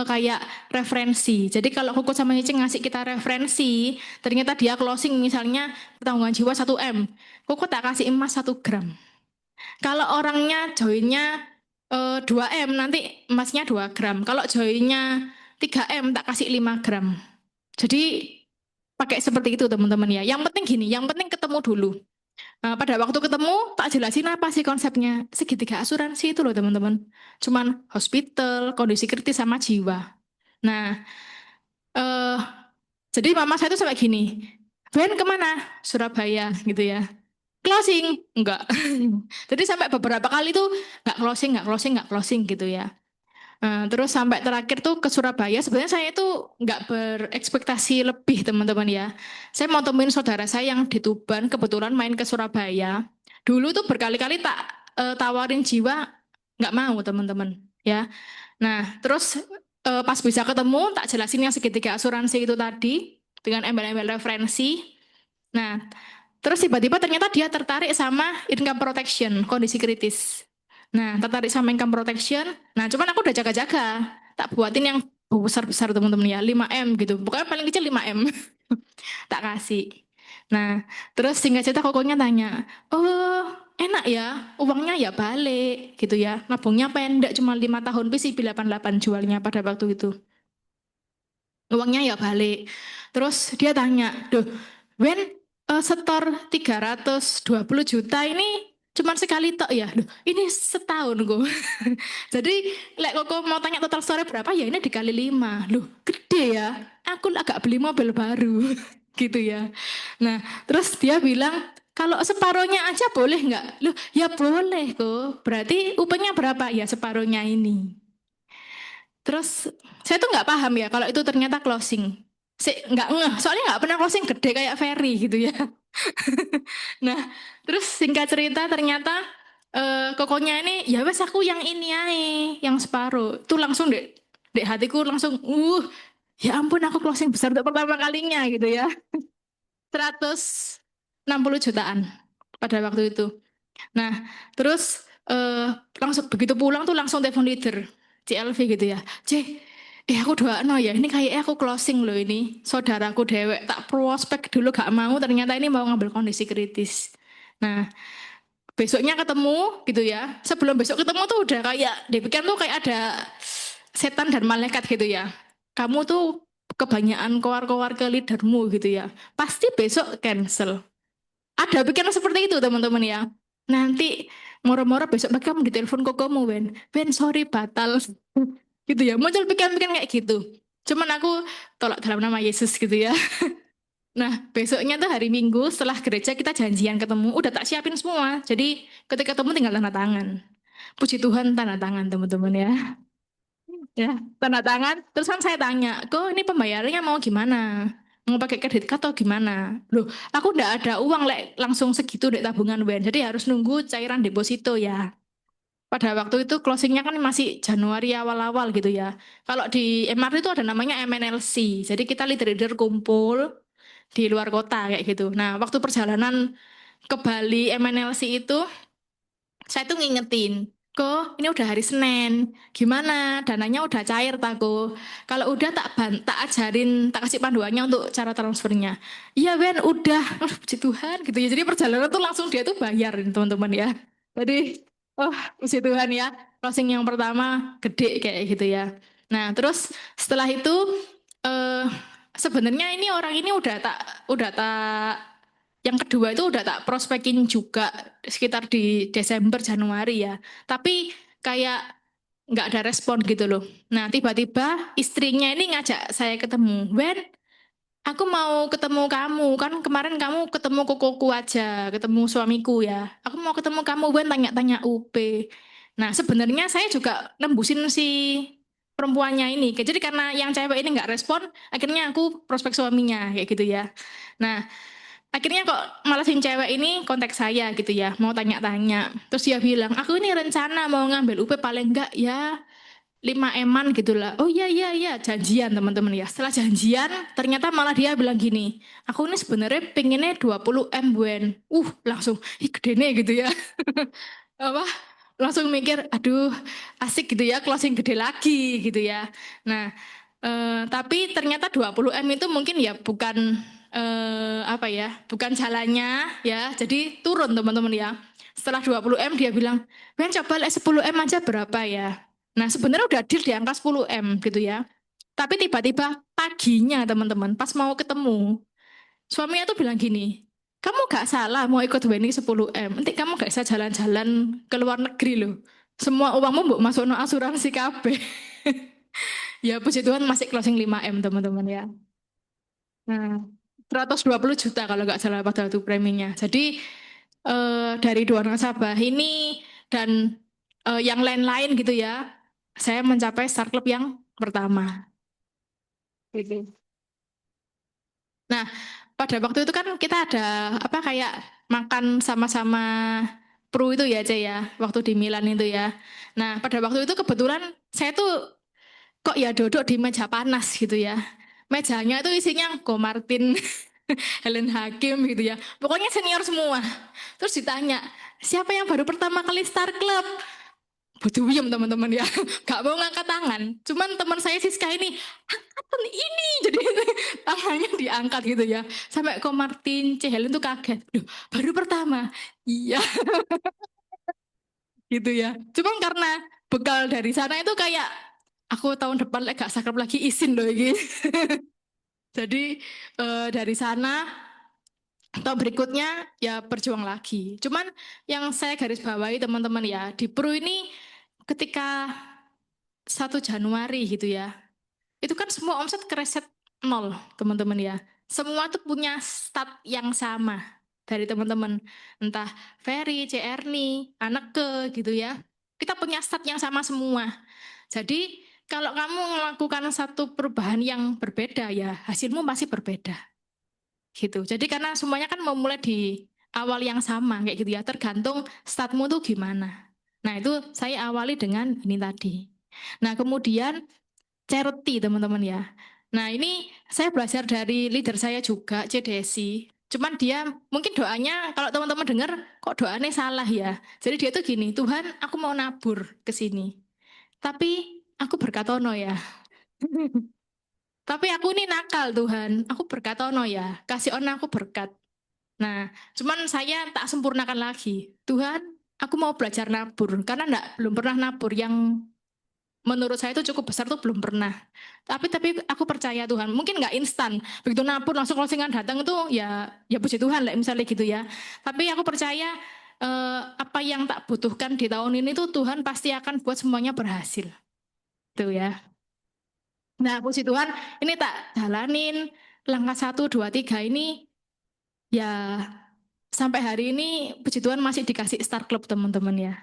kayak referensi. Jadi kalau Koko sama Cici ngasih kita referensi, ternyata dia closing misalnya pertanggungan jiwa 1 M, Koko tak kasih emas 1 gram. Kalau orangnya joinnya 2 M nanti emasnya 2 gram. Kalau joinnya 3 M tak kasih 5 gram. Jadi pakai seperti itu teman-teman ya. Yang penting gini, yang penting ketemu dulu. Pada waktu ketemu tak jelasin apa sih konsepnya. Segitiga asuransi itu loh teman-teman. Cuman hospital, kondisi kritis sama jiwa. Nah, eh jadi mama saya tuh sampai gini, Ben kemana? Surabaya gitu ya. Closing enggak. Jadi sampai beberapa kali tuh nggak closing gitu ya. Terus sampai terakhir tuh ke Surabaya, sebenarnya saya itu nggak berekspektasi lebih teman-teman ya. Saya mau temuin saudara saya yang di Tuban, kebetulan main ke Surabaya. Dulu tuh berkali-kali tak tawarin jiwa, nggak mau teman-teman ya. Nah terus pas bisa ketemu, tak jelasin yang segitiga asuransi itu tadi dengan embel-embel referensi. Nah terus tiba-tiba ternyata dia tertarik sama income protection, kondisi kritis. Nah, tertarik sama income protection. Nah, cuman aku udah jaga-jaga. Tak buatin yang besar-besar teman-teman ya, 5 M gitu. Pokoknya paling kecil 5 M. Tak kasih. Nah, terus singkat cerita kokonya tanya, oh enak ya, uangnya ya balik gitu ya. Nabungnya pendek cuma 5 tahun, PCB 88 jualnya pada waktu itu. Uangnya ya balik. Terus dia tanya, duh, Wen, setor 320 juta ini cuman sekali tok ya? Duh, ini setahun kok. Jadi, lek kok mau tanya total store berapa ya ini dikali 5. Loh, gede ya. Aku agak beli mobil baru. Gitu ya. Nah, terus dia bilang, kalau separohnya aja boleh nggak? Loh, ya boleh kok. Berarti upahnya berapa? Ya separohnya ini. Terus saya tuh nggak paham ya kalau itu ternyata closing. Nggak ngeh, soalnya nggak pernah closing gede kayak Ferry gitu ya. Nah, terus singkat cerita ternyata kokonya ini ya wes aku yang ini aja, yang separuh. Itu langsung dek hatiku langsung ya ampun aku closing besar untuk pertama kalinya gitu ya. 160 jutaan pada waktu itu. Nah, terus langsung begitu pulang tuh langsung telepon leader CLV gitu ya. Aku doa ya. Ini kayaknya aku closing loh ini. Saudaraku dewek tak prospek dulu gak mau. Ternyata ini mau ngambil kondisi kritis. Nah, besoknya ketemu gitu ya. Sebelum besok ketemu tuh udah kayak dipikir tuh kayak ada setan dan malaikat gitu ya. Kamu tuh kebanyakan kowar-kowar ke leadermu gitu ya. Pasti besok cancel. Ada pikiran seperti itu teman-teman ya. Nanti moro-moro besok pagi kamu ditelepon kokomu Ben sorry batal. Gitu ya. Muncul pikiran-pikiran kayak gitu. Cuman aku tolak dalam nama Yesus gitu ya. Nah besoknya tuh hari Minggu setelah gereja kita janjian ketemu. Udah tak siapin semua. Jadi ketika ketemu tinggal tanda tangan. Puji Tuhan tanda tangan teman-teman ya. Ya, tanda tangan. Terus kan saya tanya, kok ini pembayarannya mau gimana? Mau pakai kredit card atau gimana? Loh, aku ndak ada uang langsung segitu dek tabungan WEN. Jadi harus nunggu cairan deposito ya. Pada waktu itu closingnya kan masih Januari awal-awal gitu ya. Kalau di MR itu ada namanya MNLC. Jadi kita leader-leader kumpul di luar kota kayak gitu. Nah, waktu perjalanan ke Bali MNLC itu saya tuh ngingetin, Ko, ini udah hari Senin. Gimana? Dananya udah cair tako. Kalau udah tak ajarin, tak kasih panduannya untuk cara transfernya. Iya, Ben, udah. Oh, puji Tuhan gitu ya. Jadi perjalanan tuh langsung dia tuh bayar teman-teman ya. Jadi, oh, puji Tuhan ya. Closing yang pertama gede kayak gitu ya. Nah, terus setelah itu eh sebenarnya ini orang ini udah tak yang kedua itu udah tak prospekin juga sekitar di Desember Januari ya. Tapi kayak nggak ada respon gitu loh. Nah tiba-tiba istrinya ini ngajak saya ketemu. Wen, aku mau ketemu kamu. Kan kemarin kamu ketemu kokoku aja, ketemu suamiku ya. Aku mau ketemu kamu, Wen, tanya-tanya UP. Nah sebenarnya saya juga nembusin si perempuannya ini. Jadi karena yang cewek ini nggak respon, akhirnya aku prospek suaminya kayak gitu ya. Nah akhirnya kok malah si cewek ini kontak saya gitu ya, mau tanya-tanya. Terus dia bilang, aku ini rencana mau ngambil UP paling enggak ya 5 eman gitu lah. Oh iya iya iya, janjian teman-teman ya. Setelah janjian, ternyata malah dia bilang gini, aku ini sebenarnya pengennya 20 M Buen. Langsung, ih gede nih gitu ya. Apa? Langsung mikir, aduh asik gitu ya, closing gede lagi gitu ya. Nah, tapi ternyata 20 M itu mungkin ya bukan apa ya, bukan jalannya ya. Jadi turun teman-teman ya. Setelah 20 M dia bilang, "Ben coba 10 M aja berapa ya?" Nah, sebenarnya udah deal di angka 10 M gitu ya. Tapi tiba-tiba paginya teman-teman, pas mau ketemu, suaminya tuh bilang gini, kamu gak salah mau ikut wedding 10 M. Nanti kamu gak bisa jalan-jalan ke luar negeri loh. Semua uangmu mbok masuk no asuransi KB. Ya puji Tuhan masih closing 5 M teman-teman ya. Nah, 120 juta kalau nggak salah pada waktu preminya. Jadi dari dua nasabah ini dan yang lain-lain gitu ya, saya mencapai start club yang pertama. Gitu. Nah, pada waktu itu kan kita ada apa kayak makan sama-sama Pru itu ya, Cek ya, waktu di Milan itu ya. Nah, pada waktu itu kebetulan saya tuh kok ya duduk di meja panas gitu ya. Mejanya itu isinya Ko Martin, Helen Hakim gitu ya. Pokoknya senior semua. Terus ditanya, siapa yang baru pertama kali start club? Berduyem teman-teman ya, gak mau ngangkat tangan. Cuman teman saya Siska ini, angkatan ini, jadi tangannya diangkat gitu ya. Sampai Ko Martin, C. Helen tuh kaget. Duh, baru pertama. Iya, gitu ya. Cuman karena bekal dari sana itu kayak, aku tahun depan gak sakrap lagi izin loh ini. Jadi dari sana atau berikutnya ya berjuang lagi. Cuman yang saya garis bawahi teman-teman ya, di Pro ini ketika 1 Januari gitu ya, itu kan semua omset kereset nol teman-teman ya. Semua tuh punya stat yang sama dari teman-teman. Entah Ferry, CRNI, Aneke gitu ya. Kita punya stat yang sama semua. Jadi kalau kamu melakukan satu perubahan yang berbeda ya hasilmu masih berbeda gitu. Jadi karena semuanya kan memulai di awal yang sama kayak gitu ya. Tergantung statmu tuh gimana. Nah itu saya awali dengan ini tadi. Nah kemudian charity teman-teman ya. Nah ini saya belajar dari leader saya juga, C. Desi. Cuman dia mungkin doanya kalau teman-teman dengar kok doanya salah ya. Jadi dia tuh gini, Tuhan aku mau nabur ke sini. Tapi aku berkatono ya. Tapi aku ini nakal Tuhan. Aku berkatono ya. Kasih on aku berkat. Nah, cuman saya tak sempurnakan lagi. Tuhan, aku mau belajar nabur. Karena belum pernah nabur yang menurut saya itu cukup besar tuh belum pernah. Tapi aku percaya Tuhan. Mungkin nggak instan. Begitu nabur langsung closingan datang itu ya puji Tuhan lah misalnya gitu ya. Tapi aku percaya apa yang tak butuhkan di tahun ini tuh Tuhan pasti akan buat semuanya berhasil. Tuh ya. Nah, puji Tuhan, ini tak jalanin langkah 1, 2, 3 ini ya sampai hari ini puji Tuhan masih dikasih Star Club teman-teman ya.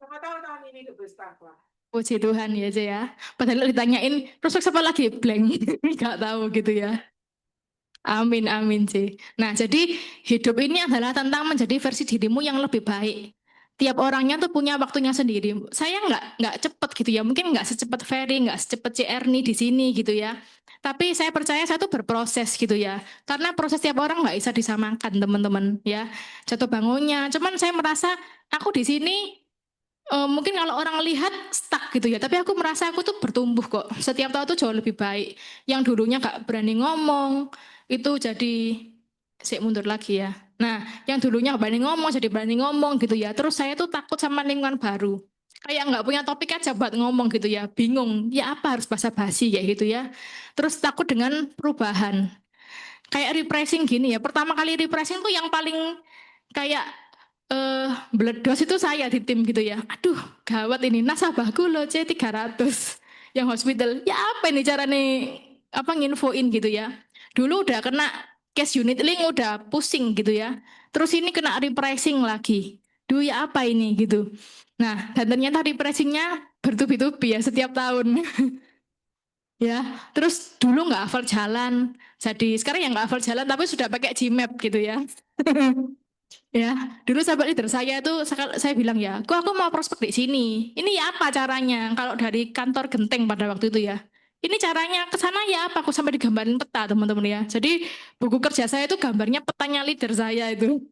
Sama tahu tahun ini ke Bestak lah. Puji Tuhan ya aja ya. Padahal ditanyain prospek apa lagi blank, nggak tahu gitu ya. Amin amin sih. Nah jadi hidup ini adalah tentang menjadi versi dirimu yang lebih baik. Tiap orangnya tuh punya waktunya sendiri. Saya nggak cepet gitu ya. Mungkin nggak secepat Ferry, nggak secepat CR nih di sini gitu ya. Tapi saya percaya saya tuh berproses gitu ya. Karena proses tiap orang nggak bisa disamakan teman-teman ya. Jatuh bangunnya. Cuman saya merasa aku di sini mungkin kalau orang lihat stuck gitu ya. Tapi aku merasa aku tuh bertumbuh kok. Setiap tahun tuh jauh lebih baik. Yang dulunya nggak berani ngomong itu jadi mundur lagi ya. Nah, yang dulunya nggak berani ngomong jadi berani ngomong gitu ya. Terus saya tuh takut sama lingkungan baru. Kayak nggak punya topik aja buat ngomong gitu ya. Bingung, ya apa harus basa-basi kayak gitu ya. Terus takut dengan perubahan. Kayak refreshing gini ya. Pertama kali refreshing tuh yang paling kayak beledos itu saya di tim gitu ya. Aduh, gawat ini nasabahku loh C300 yang hospital. Ya apa ini cara nih apa nginfoin gitu ya. Dulu udah kena case unit link udah pusing gitu ya. Terus ini kena repricing lagi. Duh ya apa ini gitu. Nah, dan ternyata repricingnya bertubi-tubi ya setiap tahun. Ya, terus dulu nggak hafal jalan. Jadi sekarang yang nggak hafal jalan tapi sudah pakai Gmap gitu ya. Ya, dulu sahabat leader saya itu saya bilang ya, kok aku mau prospek di sini. Ini ya apa caranya? Kalau dari kantor Genteng pada waktu itu ya. Ini caranya ke sana ya apa? Aku sampai digambarin peta teman-teman ya. Jadi buku kerja saya itu gambarnya petanya leader saya itu.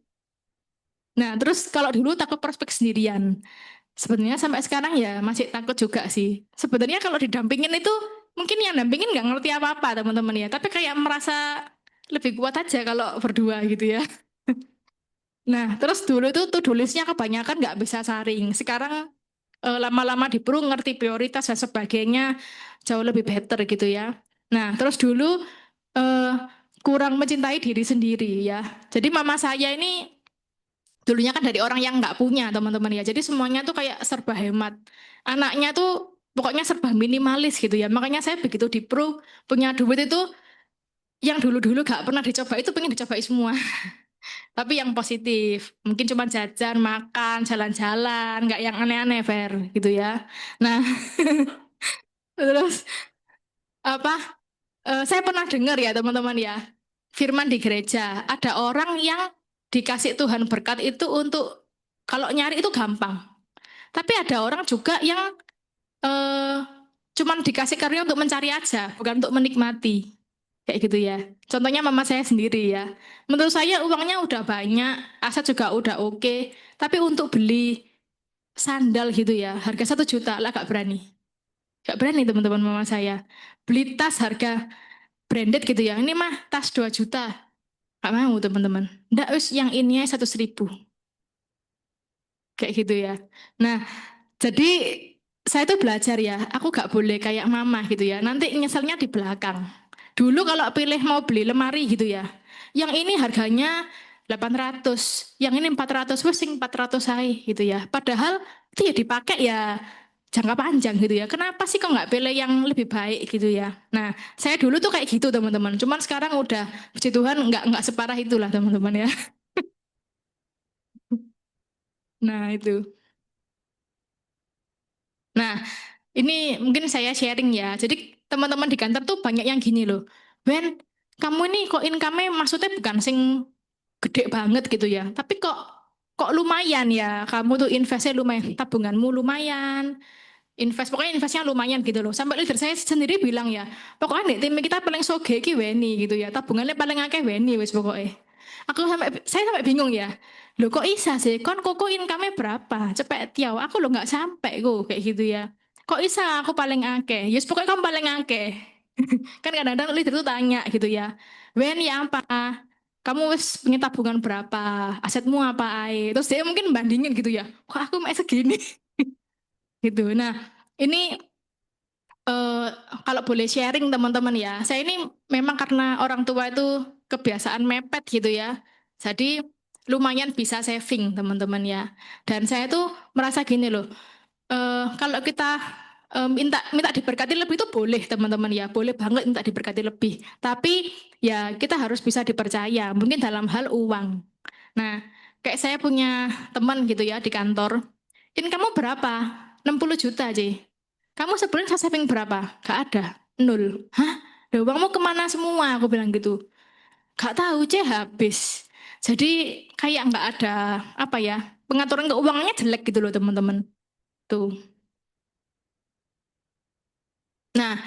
Nah, terus kalau dulu takut prospek sendirian. Sebenarnya sampai sekarang ya masih takut juga sih. Sebenarnya kalau didampingin itu mungkin yang dampingin nggak ngerti apa-apa teman-teman ya. Tapi kayak merasa lebih kuat aja kalau berdua gitu ya. Nah, terus dulu itu tuh tulisnya kebanyakan nggak bisa saring. Sekarang lama-lama di Pro ngerti prioritas dan sebagainya jauh lebih better gitu ya. Nah, terus dulu eh, kurang mencintai diri sendiri ya. Jadi mama saya ini dulunya kan dari orang yang nggak punya teman-teman ya. Jadi semuanya tuh kayak serba hemat. Anaknya tuh pokoknya serba minimalis gitu ya. Makanya saya begitu di Pro punya duit itu yang dulu-dulu gak pernah dicoba itu pengen dicobai semua. Tapi yang positif, mungkin cuma jajan, makan, jalan-jalan, nggak yang aneh-aneh, Fer, gitu ya. Nah, terus apa? Saya pernah dengar ya teman-teman ya, firman di gereja, ada orang yang dikasih Tuhan berkat itu untuk kalau nyari itu gampang. Tapi ada orang juga yang eh, cuman dikasih karunia untuk mencari aja, bukan untuk menikmati. Kayak gitu ya. Contohnya mama saya sendiri ya. Menurut saya uangnya udah banyak, aset juga udah oke, tapi untuk beli sandal gitu ya, harga 1 juta lah gak berani. Gak berani teman-teman mama saya. Beli tas harga branded gitu ya, ini mah tas 2 juta. Gak mau teman-teman. Nggak, wis yang ini 100.000. Kayak gitu ya. Nah, jadi saya tuh belajar ya, aku gak boleh kayak mama gitu ya. Nanti nyeselnya di belakang. Dulu kalau pilih mau beli lemari gitu ya, yang ini harganya 800, yang ini 400, wes sing 400 saya gitu ya. Padahal itu ya dipakai ya jangka panjang gitu ya. Kenapa sih kok nggak pilih yang lebih baik gitu ya? Nah, saya dulu tuh kayak gitu teman-teman. Cuman sekarang udah puji Tuhan nggak separah itulah teman-teman ya. Nah itu. Nah, ini mungkin saya sharing ya. Jadi teman-teman di kantor tuh banyak yang gini loh. Ben, kamu ini kok income-nya maksudnya bukan sing gede banget gitu ya. Tapi kok lumayan ya. Kamu tuh investnya lumayan, tabunganmu lumayan. Pokoknya investnya lumayan gitu loh. Sampai leader saya sendiri bilang ya, pokoknya nih tim kita paling soge ki weni gitu ya. Tabungannya paling akeh weni wis pokoknya. Saya sampai bingung ya. Loh kok isa sih? Kon koko income-nya berapa? Cepet tiaw. Aku lo nggak sampai kok kayak gitu ya. Kok isa aku paling akeh? Yes pokoknya kamu paling akeh. Kan kadang-kadang leader tuh tanya gitu ya. Wen ya apa? Kamu wis punya tabungan berapa? Asetmu apa ae? Terus dia mungkin bandingin gitu ya. Kok aku masih segini gitu. Nah, ini eh, kalau boleh sharing teman-teman ya. Saya ini memang karena orang tua itu kebiasaan mepet gitu ya. Jadi lumayan bisa saving teman-teman ya. Dan saya tuh merasa gini loh. Kalau kita minta minta diberkati lebih itu boleh teman-teman ya. Boleh banget minta diberkati lebih. Tapi ya kita harus bisa dipercaya. Mungkin dalam hal uang. Nah, kayak saya punya teman gitu ya di kantor. Ini kamu berapa? 60 juta aja. Kamu sebulan saya saving berapa? Gak ada. Nol. Hah? Lah uangmu kemana semua? Aku bilang gitu. Gak tahu, habis. Jadi kayak nggak ada apa ya pengaturan keuangannya jelek gitu loh teman-teman. Tuh. Nah,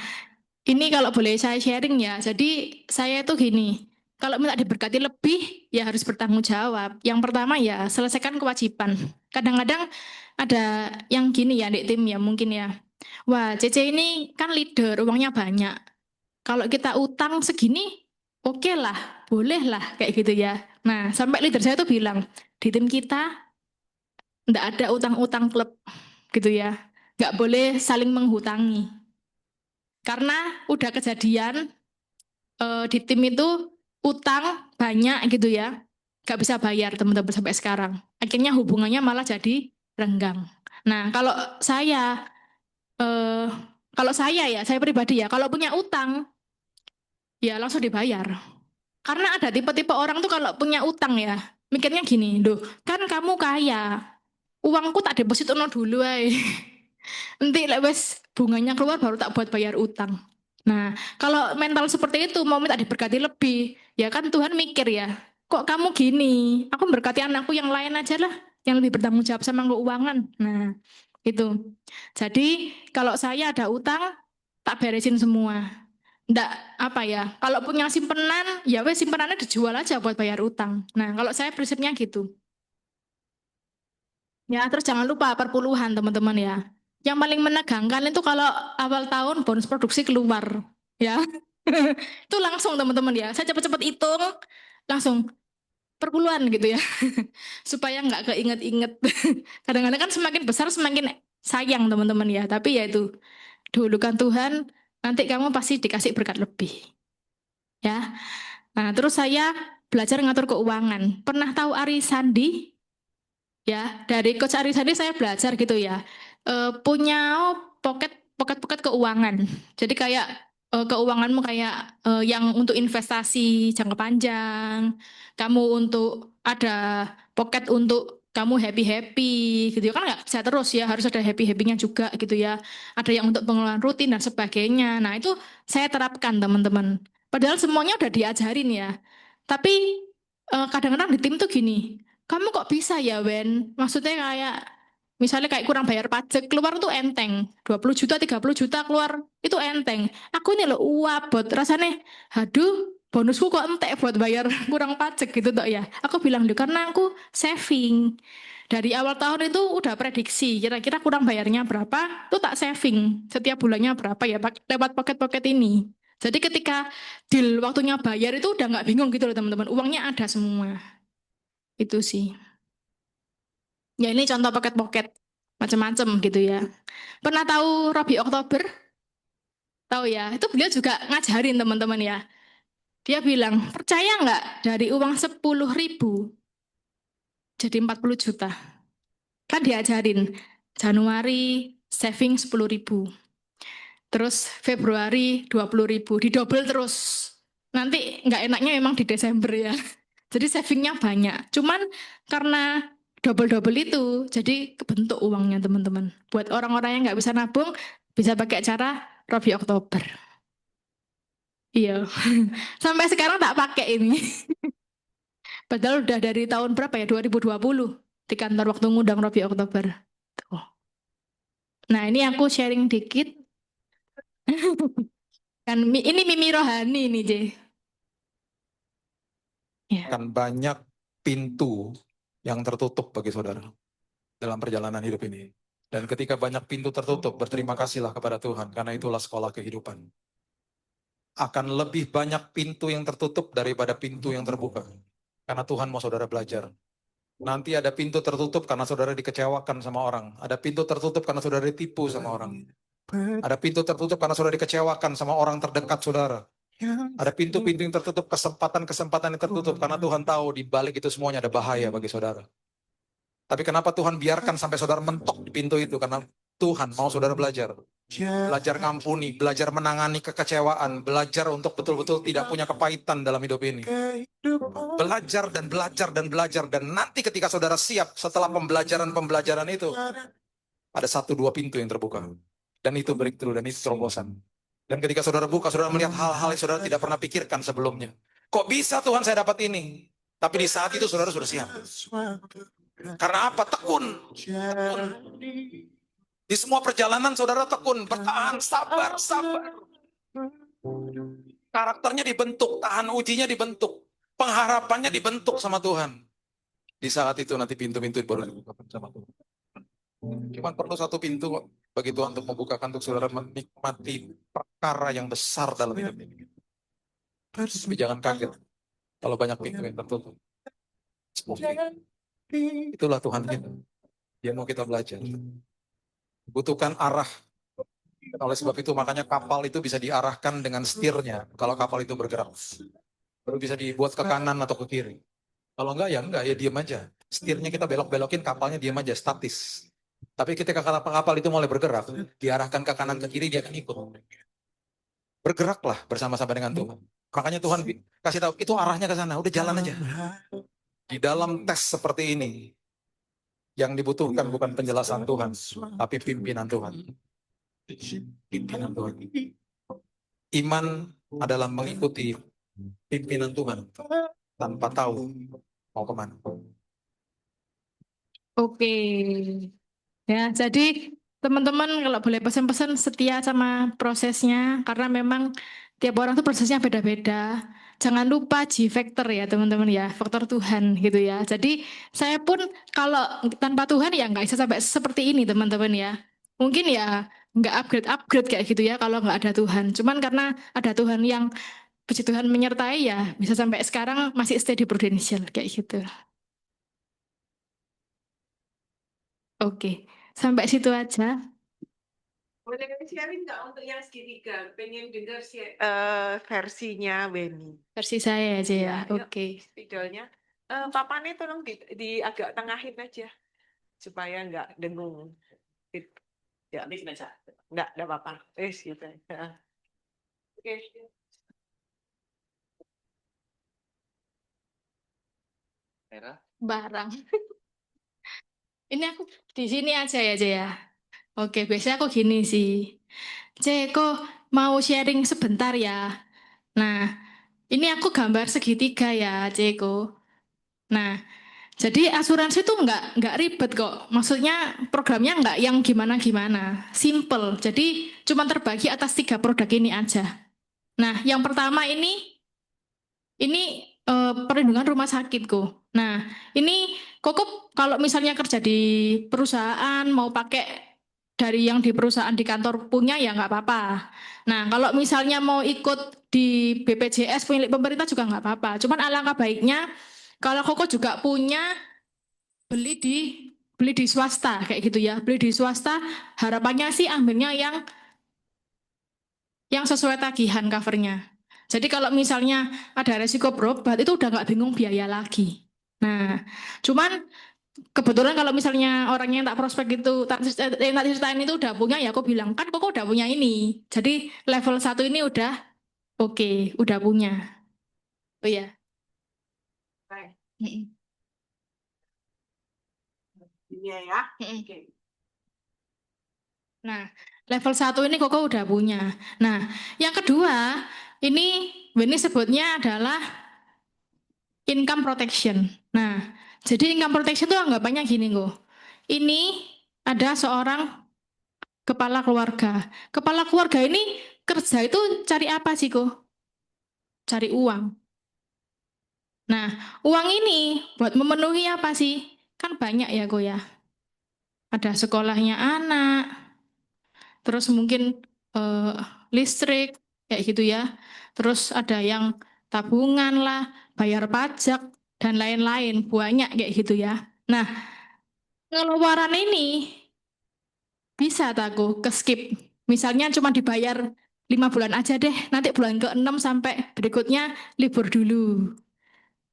Ini kalau boleh saya sharing ya. Jadi saya itu gini, kalau minta diberkati lebih ya harus bertanggung jawab. Yang pertama ya selesaikan kewajiban. Kadang-kadang ada yang gini ya di tim ya mungkin ya. Wah, Cece ini kan leader, uangnya banyak. Kalau kita utang segini, oke lah, boleh lah kayak gitu ya. Nah, sampai leader saya tuh bilang, di tim kita nggak ada utang-utang klub gitu ya. Nggak boleh saling menghutangi. Karena udah kejadian di tim itu utang banyak gitu ya, nggak bisa bayar teman-teman sampai sekarang. Akhirnya hubungannya malah jadi renggang. Nah, eh, kalau saya ya, saya pribadi ya, kalau punya utang ya langsung dibayar. Karena ada tipe-tipe orang tuh kalau punya utang ya, mikirnya gini, loh, kan kamu kaya, uangku tak deposit ono dulu ay. Nanti lek wes bunganya keluar baru tak buat bayar utang. Nah, kalau mental seperti itu mau minta diberkati lebih, ya kan Tuhan mikir ya, kok kamu gini? Aku berkati anakku yang lain aja lah, yang lebih bertanggung jawab sama keuangan. Nah, itu. Jadi kalau saya ada utang, tak beresin semua. Nggak apa ya, kalau punya simpenan, ya wes simpenannya dijual aja buat bayar utang. Nah, kalau saya prinsipnya gitu. Ya, terus jangan lupa perpuluhan teman-teman ya. Yang paling menegangkan itu kalau awal tahun bonus produksi keluar, ya. Itu langsung teman-teman ya. Saya cepat-cepat hitung, langsung perpuluhan gitu ya. Supaya nggak keinget-inget. Kadang-kadang kan semakin besar semakin sayang teman-teman ya. Tapi ya itu, dahulukan Tuhan, nanti kamu pasti dikasih berkat lebih. Ya. Nah, terus saya belajar ngatur keuangan. Pernah tahu Ari Sandi? Ya, dari Coach Arisadi saya belajar gitu ya. Punya pocket keuangan. Jadi kayak keuanganmu kayak yang untuk investasi jangka panjang, kamu untuk ada pocket untuk kamu happy-happy gitu ya. Kan nggak bisa terus ya, harus ada happy-happynya juga gitu ya. Ada yang untuk pengeluaran rutin dan sebagainya. Nah, itu saya terapkan teman-teman. Padahal semuanya udah diajarin ya. Tapi kadang-kadang di tim tuh gini, kamu kok bisa ya, Wen? Maksudnya kayak, misalnya kayak kurang bayar pajak, keluar tuh enteng. 20 juta, 30 juta keluar, itu enteng. Aku ini loh buat rasanya, aduh, bonusku kok entek buat bayar kurang pajak gitu toh ya. Aku bilang deh, karena aku saving. Dari awal tahun itu udah prediksi, kira-kira kurang bayarnya berapa, tuh tak saving. Setiap bulannya berapa ya, lewat pocket-pocket ini. Jadi ketika deal waktunya bayar itu udah nggak bingung gitu loh teman-teman. Uangnya ada semua. Itu sih. Ya ini contoh pocket-pocket macam-macam gitu ya. Pernah tahu Robi Oktober? Tahu ya. Itu beliau juga ngajarin teman-teman ya. Dia bilang, percaya nggak dari uang 10.000 jadi 40 juta. Kan diajarin Januari saving 10.000. Terus Februari 20.000. Didobel terus. Nanti nggak enaknya memang di Desember ya. Jadi savingnya banyak. Cuman karena double-double itu, jadi kebentuk uangnya teman-teman. Buat orang-orang yang nggak bisa nabung, bisa pakai cara Robi Oktober. Iya. Sampai sekarang tak pakai ini. Padahal udah dari tahun berapa ya? 2020 di kantor waktu ngundang Robi Oktober. Tuh. Nah ini aku sharing dikit. Kan ini Mimi Rohani nih, J. Ya. Akan banyak pintu yang tertutup bagi saudara dalam perjalanan hidup ini. Dan ketika banyak pintu tertutup, berterima kasihlah kepada Tuhan, karena itulah sekolah kehidupan. Akan lebih banyak pintu yang tertutup daripada pintu yang terbuka. Karena Tuhan mau saudara belajar. Nanti ada pintu tertutup karena saudara dikecewakan sama orang. Ada pintu tertutup karena saudara ditipu sama orang. Ada pintu tertutup karena saudara dikecewakan sama orang terdekat saudara. Ada pintu-pintu yang tertutup, kesempatan-kesempatan yang tertutup, karena Tuhan tahu di balik itu semuanya ada bahaya bagi saudara. Tapi kenapa Tuhan biarkan sampai saudara mentok di pintu itu? Karena Tuhan mau saudara belajar. Belajar ngampuni, belajar menangani kekecewaan, belajar untuk betul-betul tidak punya kepahitan dalam hidup ini. Belajar dan belajar dan belajar. Dan nanti ketika saudara siap setelah pembelajaran-pembelajaran itu, ada 1-2 pintu yang terbuka. Dan itu breakthrough, dan itu terobosan. Dan ketika saudara buka, saudara melihat hal-hal yang saudara tidak pernah pikirkan sebelumnya. Kok bisa Tuhan saya dapat ini? Tapi di saat itu saudara sudah siap. Karena apa? Tekun. Di semua perjalanan saudara tekun, bertahan, sabar, sabar. Karakternya dibentuk, tahan ujinya dibentuk, pengharapannya dibentuk sama Tuhan. Di saat itu nanti pintu-pintu baru dibukakan sama Tuhan. Cuma perlu satu pintu kok bagi Tuhan untuk membukakan untuk saudara menikmati perkara yang besar dalam hidup ini. Tapi jangan kaget kalau banyak pintu yang tertutup. Itulah Tuhan kita. Dia mau kita belajar. Butuhkan arah. Oleh sebab itu makanya kapal itu bisa diarahkan dengan setirnya kalau kapal itu bergerak. Baru bisa dibuat ke kanan atau ke kiri. Kalau enggak ya diam aja. Setirnya kita belok-belokin, kapalnya diam aja, statis. Tapi ketika kapal itu mulai bergerak, diarahkan ke kanan ke kiri, dia akan ikut. Bergeraklah bersama-sama dengan Tuhan. Makanya Tuhan kasih tahu, itu arahnya ke sana, udah jalan aja. Di dalam tes seperti ini, yang dibutuhkan bukan penjelasan Tuhan, tapi pimpinan Tuhan. Pimpinan Tuhan. Iman adalah mengikuti pimpinan Tuhan tanpa tahu mau kemana. Oke. Ya, jadi teman-teman kalau boleh pesan-pesan setia sama prosesnya karena memang tiap orang tuh prosesnya beda-beda. Jangan lupa G factor ya teman-teman ya, faktor Tuhan gitu ya. Jadi saya pun kalau tanpa Tuhan ya nggak bisa sampai seperti ini teman-teman ya. Mungkin ya nggak upgrade kayak gitu ya kalau nggak ada Tuhan. Cuman karena ada Tuhan yang puji Tuhan menyertai ya bisa sampai sekarang masih stay di Prudential kayak gitu. Oke, sampai situ aja. Boleh sharing nggak untuk yang segitiga? Pengen dengar versinya Weni. Versi saya aja ya. Yuk, Oke. spidolnya. Papannya tolong di agak tengahin aja supaya nggak dengung. Ya, nggak apa-apa. Gitu. Oke. Barang. Ini aku di sini aja ya, Ce ya. Oke, biasanya aku gini sih. Ce, kok mau sharing sebentar ya? Nah, ini aku gambar segitiga ya, Ceko. Nah, jadi asuransi itu nggak ribet kok. Maksudnya programnya nggak yang gimana-gimana. Simple. Jadi cuma terbagi atas 3 produk ini aja. Nah, yang pertama ini perlindungan rumah sakitku. Nah, ini Koko kalau misalnya kerja di perusahaan mau pakai dari yang di perusahaan di kantor punya ya nggak apa-apa. Nah, kalau misalnya mau ikut di BPJS milik pemerintah juga nggak apa-apa. Cuman alangkah baiknya kalau Koko juga punya beli di swasta kayak gitu ya. Beli di swasta harapannya sih ambilnya yang sesuai tagihan covernya. Jadi kalau misalnya ada resiko berobat itu udah nggak bingung biaya lagi. Nah, cuman kebetulan kalau misalnya orangnya yang tak prospek itu, yang tak ceritain itu udah punya ya aku bilang, kan kok udah punya ini. Jadi level 1 ini udah oke, udah punya. Oh ya. Baik. Mm-mm. Ini ya. Mm-mm. Oke. Nah, level 1 ini Koko udah punya. Nah, yang kedua, ini sebutnya adalah income protection. Nah, jadi income protection itu anggapannya gini kok. Ini ada seorang kepala keluarga. Kepala keluarga ini kerja itu cari apa sih kok? Cari uang. Nah, uang ini buat memenuhi apa sih? Kan banyak ya kok ya. Ada sekolahnya anak, terus mungkin eh, listrik, kayak gitu ya. Terus ada yang tabungan lah, bayar pajak, dan lain-lain. Banyak kayak gitu ya. Nah, pengeluaran ini bisa taku ke skip. Misalnya cuma dibayar 5 bulan aja deh, nanti bulan ke-6 sampai berikutnya libur dulu.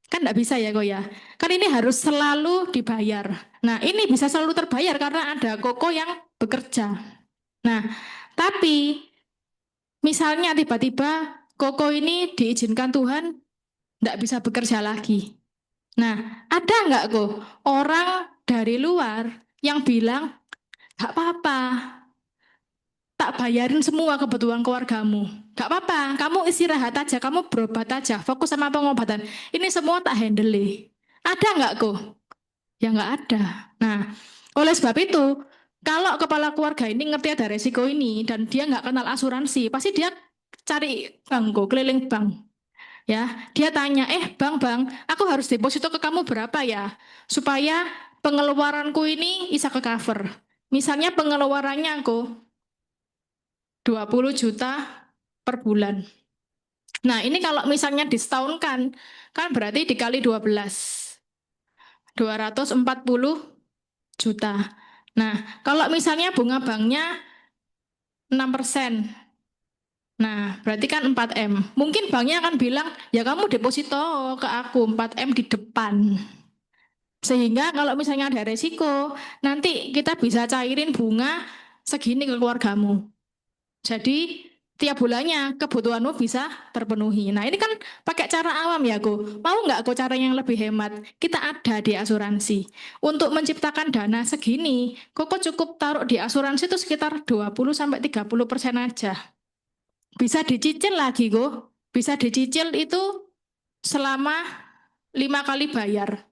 Kan nggak bisa ya kok ya. Kan ini harus selalu dibayar. Nah, ini bisa selalu terbayar karena ada Koko yang bekerja. Nah, tapi misalnya tiba-tiba Koko ini diizinkan Tuhan nggak bisa bekerja lagi. Nah, ada nggak kok orang dari luar yang bilang, nggak apa-apa, tak bayarin semua kebutuhan keluargamu. Nggak apa-apa, kamu istirahat aja, kamu berobat aja, fokus sama pengobatan. Ini semua tak handle. Ada nggak kok? Ya nggak ada. Nah, oleh sebab itu, kalau kepala keluarga ini ngerti ada resiko ini dan dia nggak kenal asuransi, pasti dia cari bank, keliling bank. Ya, dia tanya, bang, aku harus deposito ke kamu berapa ya? Supaya pengeluaranku ini bisa ke cover. Misalnya pengeluarannya aku 20 juta per bulan. Nah, ini kalau misalnya disetahunkan, kan berarti dikali 12. 240 juta. Nah, kalau misalnya bunga banknya 6%. Nah, berarti kan 4M. Mungkin banknya akan bilang, ya kamu deposito ke aku 4M di depan. Sehingga kalau misalnya ada resiko, nanti kita bisa cairin bunga segini ke keluargamu. Jadi tiap bulannya kebutuhanmu bisa terpenuhi. Nah ini kan pakai cara awam ya Go. Mau nggak Go cara yang lebih hemat? Kita ada di asuransi. Untuk menciptakan dana segini, Koko cukup taruh di asuransi itu sekitar 20-30% aja. Bisa dicicil lagi Go. Bisa dicicil itu selama 5 kali bayar.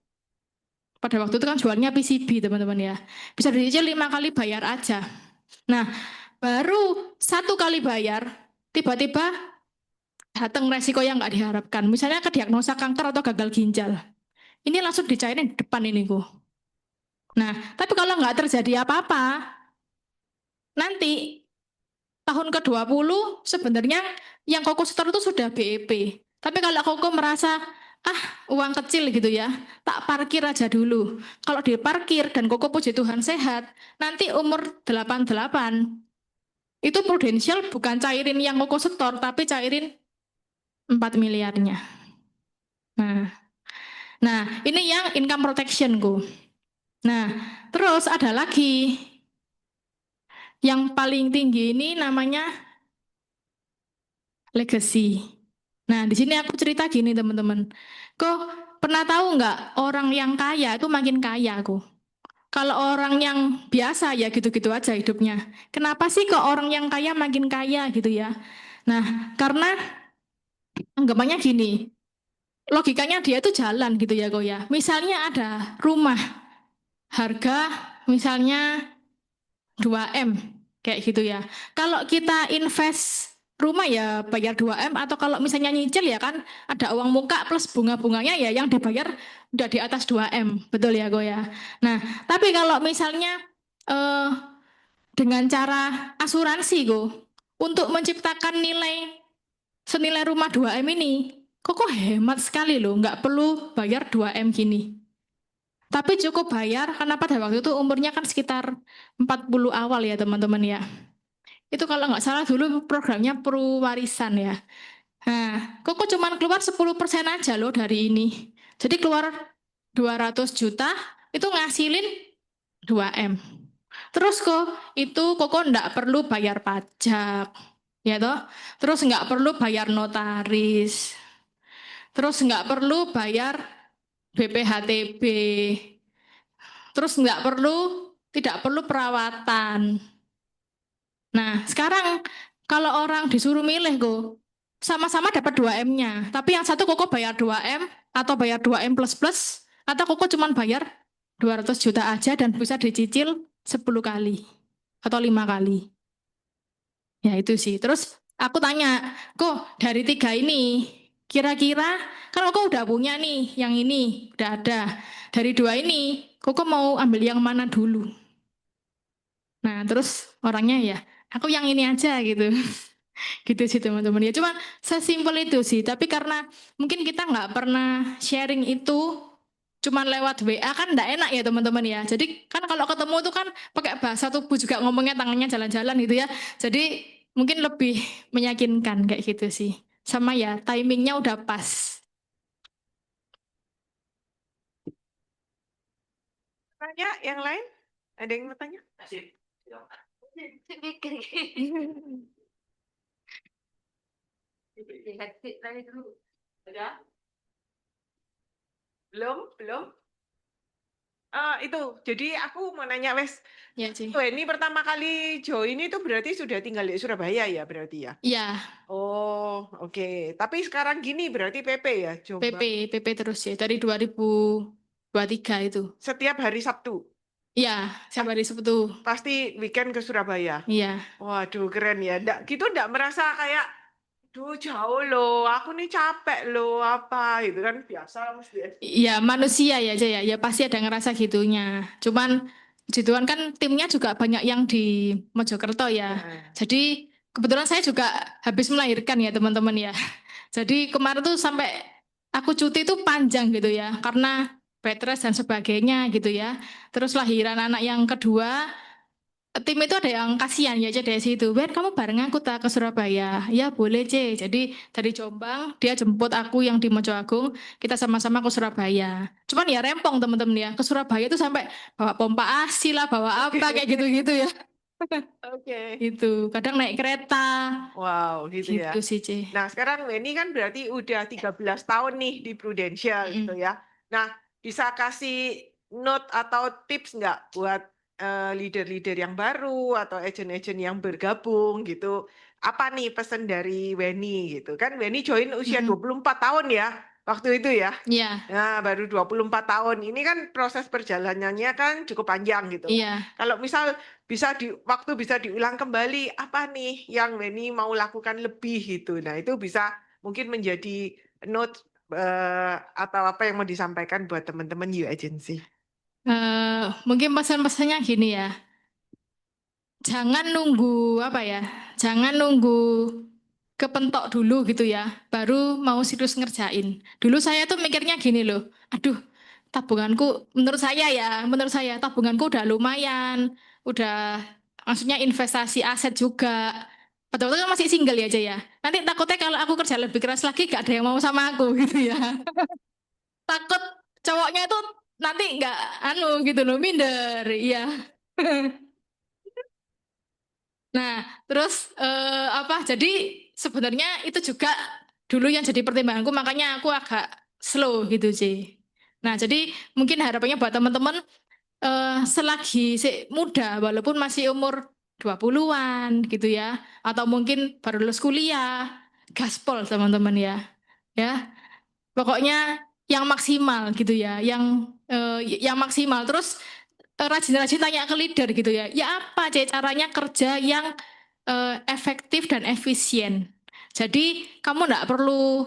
Pada waktu itu kan jualnya PCB teman-teman ya. Bisa dicicil 5 kali bayar aja. Nah, baru 1 kali bayar, tiba-tiba datang resiko yang nggak diharapkan. Misalnya kediagnosa kanker atau gagal ginjal. Ini langsung dicairin di depan ini, Bu. Nah, tapi kalau nggak terjadi apa-apa, nanti tahun ke-20 sebenarnya yang Koko setor itu sudah BEP. Tapi kalau Koko merasa, uang kecil gitu ya, tak parkir aja dulu. Kalau diparkir dan Koko puji Tuhan sehat, nanti umur 88, itu prudensial bukan cairin yang Koko setor, tapi cairin 4 miliarnya. Nah, ini yang income protection ku. Nah, terus ada lagi yang paling tinggi ini namanya legacy. Nah, di sini aku cerita gini teman-teman. Kok pernah tahu nggak orang yang kaya itu makin kaya aku? Kalau orang yang biasa ya gitu-gitu aja hidupnya. Kenapa sih kok orang yang kaya makin kaya gitu ya? Nah, karena anggapannya gini, logikanya dia itu jalan gitu ya kok ya. Misalnya ada rumah harga misalnya 2M kayak gitu ya. Kalau kita invest rumah ya bayar 2M atau kalau misalnya nyicil ya kan ada uang muka plus bunga-bunganya ya yang dibayar udah di atas 2M. Betul ya kok ya. Nah, tapi kalau misalnya eh, dengan cara asuransi kok untuk menciptakan nilai senilai rumah 2M ini kok hemat sekali loh, nggak perlu bayar 2M gini. Tapi cukup bayar karena pada waktu itu umurnya kan sekitar 40 awal ya teman-teman ya. Itu kalau nggak salah dulu programnya Purwarisan ya. Nah, Koko cuma keluar 10% aja loh dari ini. Jadi keluar 200 juta itu ngasilin 2M. Terus kok itu Koko nggak perlu bayar pajak. Ya toh? Terus nggak perlu bayar notaris. Terus nggak perlu bayar BPHTB. Terus tidak perlu perawatan. Nah, sekarang kalau orang disuruh milih kok, sama-sama dapat 2M-nya. Tapi yang satu Koko bayar 2M, atau bayar 2M plus, atau Koko cuma bayar 200 juta aja dan bisa dicicil 10 kali. Atau 5 kali. Ya itu sih. Terus aku tanya, kok dari 3 ini, kira-kira, kan Koko udah punya nih, yang ini udah ada. Dari 2 ini, Koko mau ambil yang mana dulu? Nah, terus orangnya ya, aku yang ini aja gitu. Gitu sih teman-teman. Ya cuma sesimpel itu sih. Tapi karena mungkin kita nggak pernah sharing itu cuman lewat WA kan nggak enak ya teman-teman ya. Jadi kan kalau ketemu tuh kan pakai bahasa tubuh juga ngomongnya tangannya jalan-jalan gitu ya. Jadi mungkin lebih meyakinkan kayak gitu sih. Sama ya timingnya udah pas. Tanya yang lain? Ada yang mau tanya? Belum? Itu, jadi aku mau nanya Wes, Ya sih. ini pertama kali join itu berarti sudah tinggal di Surabaya ya berarti ya? Ya Oh, oke. Tapi sekarang gini berarti PP ya, Jombang. PP terus ya dari 2023 itu. Setiap hari Sabtu, Ya sampai hari Sabtu. pasti weekend ke Surabaya. Iya. Waduh, keren ya. Gitu ndak merasa kayak, Duh, jauh loh. Aku nih capek loh. Apa itu kan biasa mesti. Ya manusia ya aja ya, ya pasti ada ngerasa gitunya. Cuman puji Tuhan kan timnya juga banyak yang di Mojokerto ya. Nah, Jadi kebetulan saya juga habis melahirkan ya teman-teman ya. Jadi kemarin tuh sampai aku cuti itu panjang gitu ya, karena bed rest dan sebagainya gitu ya. Terus lahiran anak yang kedua, tim itu ada yang kasihan ya, dari situ. Ben, kamu bareng aku tak ke Surabaya? Ya boleh, C. Jadi dari Jombang, dia jemput aku yang di Mojoagung, kita sama-sama ke Surabaya. Cuman ya rempong teman-teman ya, ke Surabaya itu sampai bawa pompa ASI lah, bawa apa kayak gitu-gitu ya. oke. Gitu, kadang naik kereta, Wow, gitu ya. gitu sih, C. Nah, sekarang Weni kan berarti udah 13 tahun nih di Prudential gitu Mm-mm. ya. Nah, bisa kasih note atau tips nggak buat leader-leader yang baru atau agent-agent yang bergabung gitu. Apa nih pesan dari Weni gitu. Kan Weni join usia Mm-mm. 24 tahun ya waktu itu ya. Iya, Nah, baru 24 tahun. Ini kan proses perjalanannya kan cukup panjang gitu. iya. Kalau misal waktu bisa diulang kembali, apa nih yang Weni mau lakukan lebih gitu. Nah, itu bisa mungkin menjadi note atau apa yang mau disampaikan buat teman-teman You Agency. Mungkin pesan-pesannya gini ya. Jangan nunggu apa ya? Jangan nunggu kepentok dulu gitu ya, baru mau serius ngerjain. Dulu saya tuh mikirnya gini loh, aduh tabunganku, menurut saya tabunganku udah lumayan, udah maksudnya investasi aset juga. Betul-betul kan masih single ya aja ya. Nanti takutnya kalau aku kerja lebih keras lagi gak ada yang mau sama aku gitu ya. Takut cowoknya itu nanti nggak gitu loh, minder, iya. Nah, terus apa? Jadi sebenarnya itu juga dulu yang jadi pertimbanganku, makanya aku agak slow gitu sih. Nah, jadi mungkin harapannya buat teman-teman selagi muda, walaupun masih umur 20-an gitu ya, atau mungkin baru lulus kuliah, gaspol teman-teman ya. Ya, pokoknya yang maksimal gitu ya, yang maksimal. Terus rajin-rajin tanya ke leader gitu ya. Ya apa caranya kerja yang efektif dan efisien. Jadi kamu nggak perlu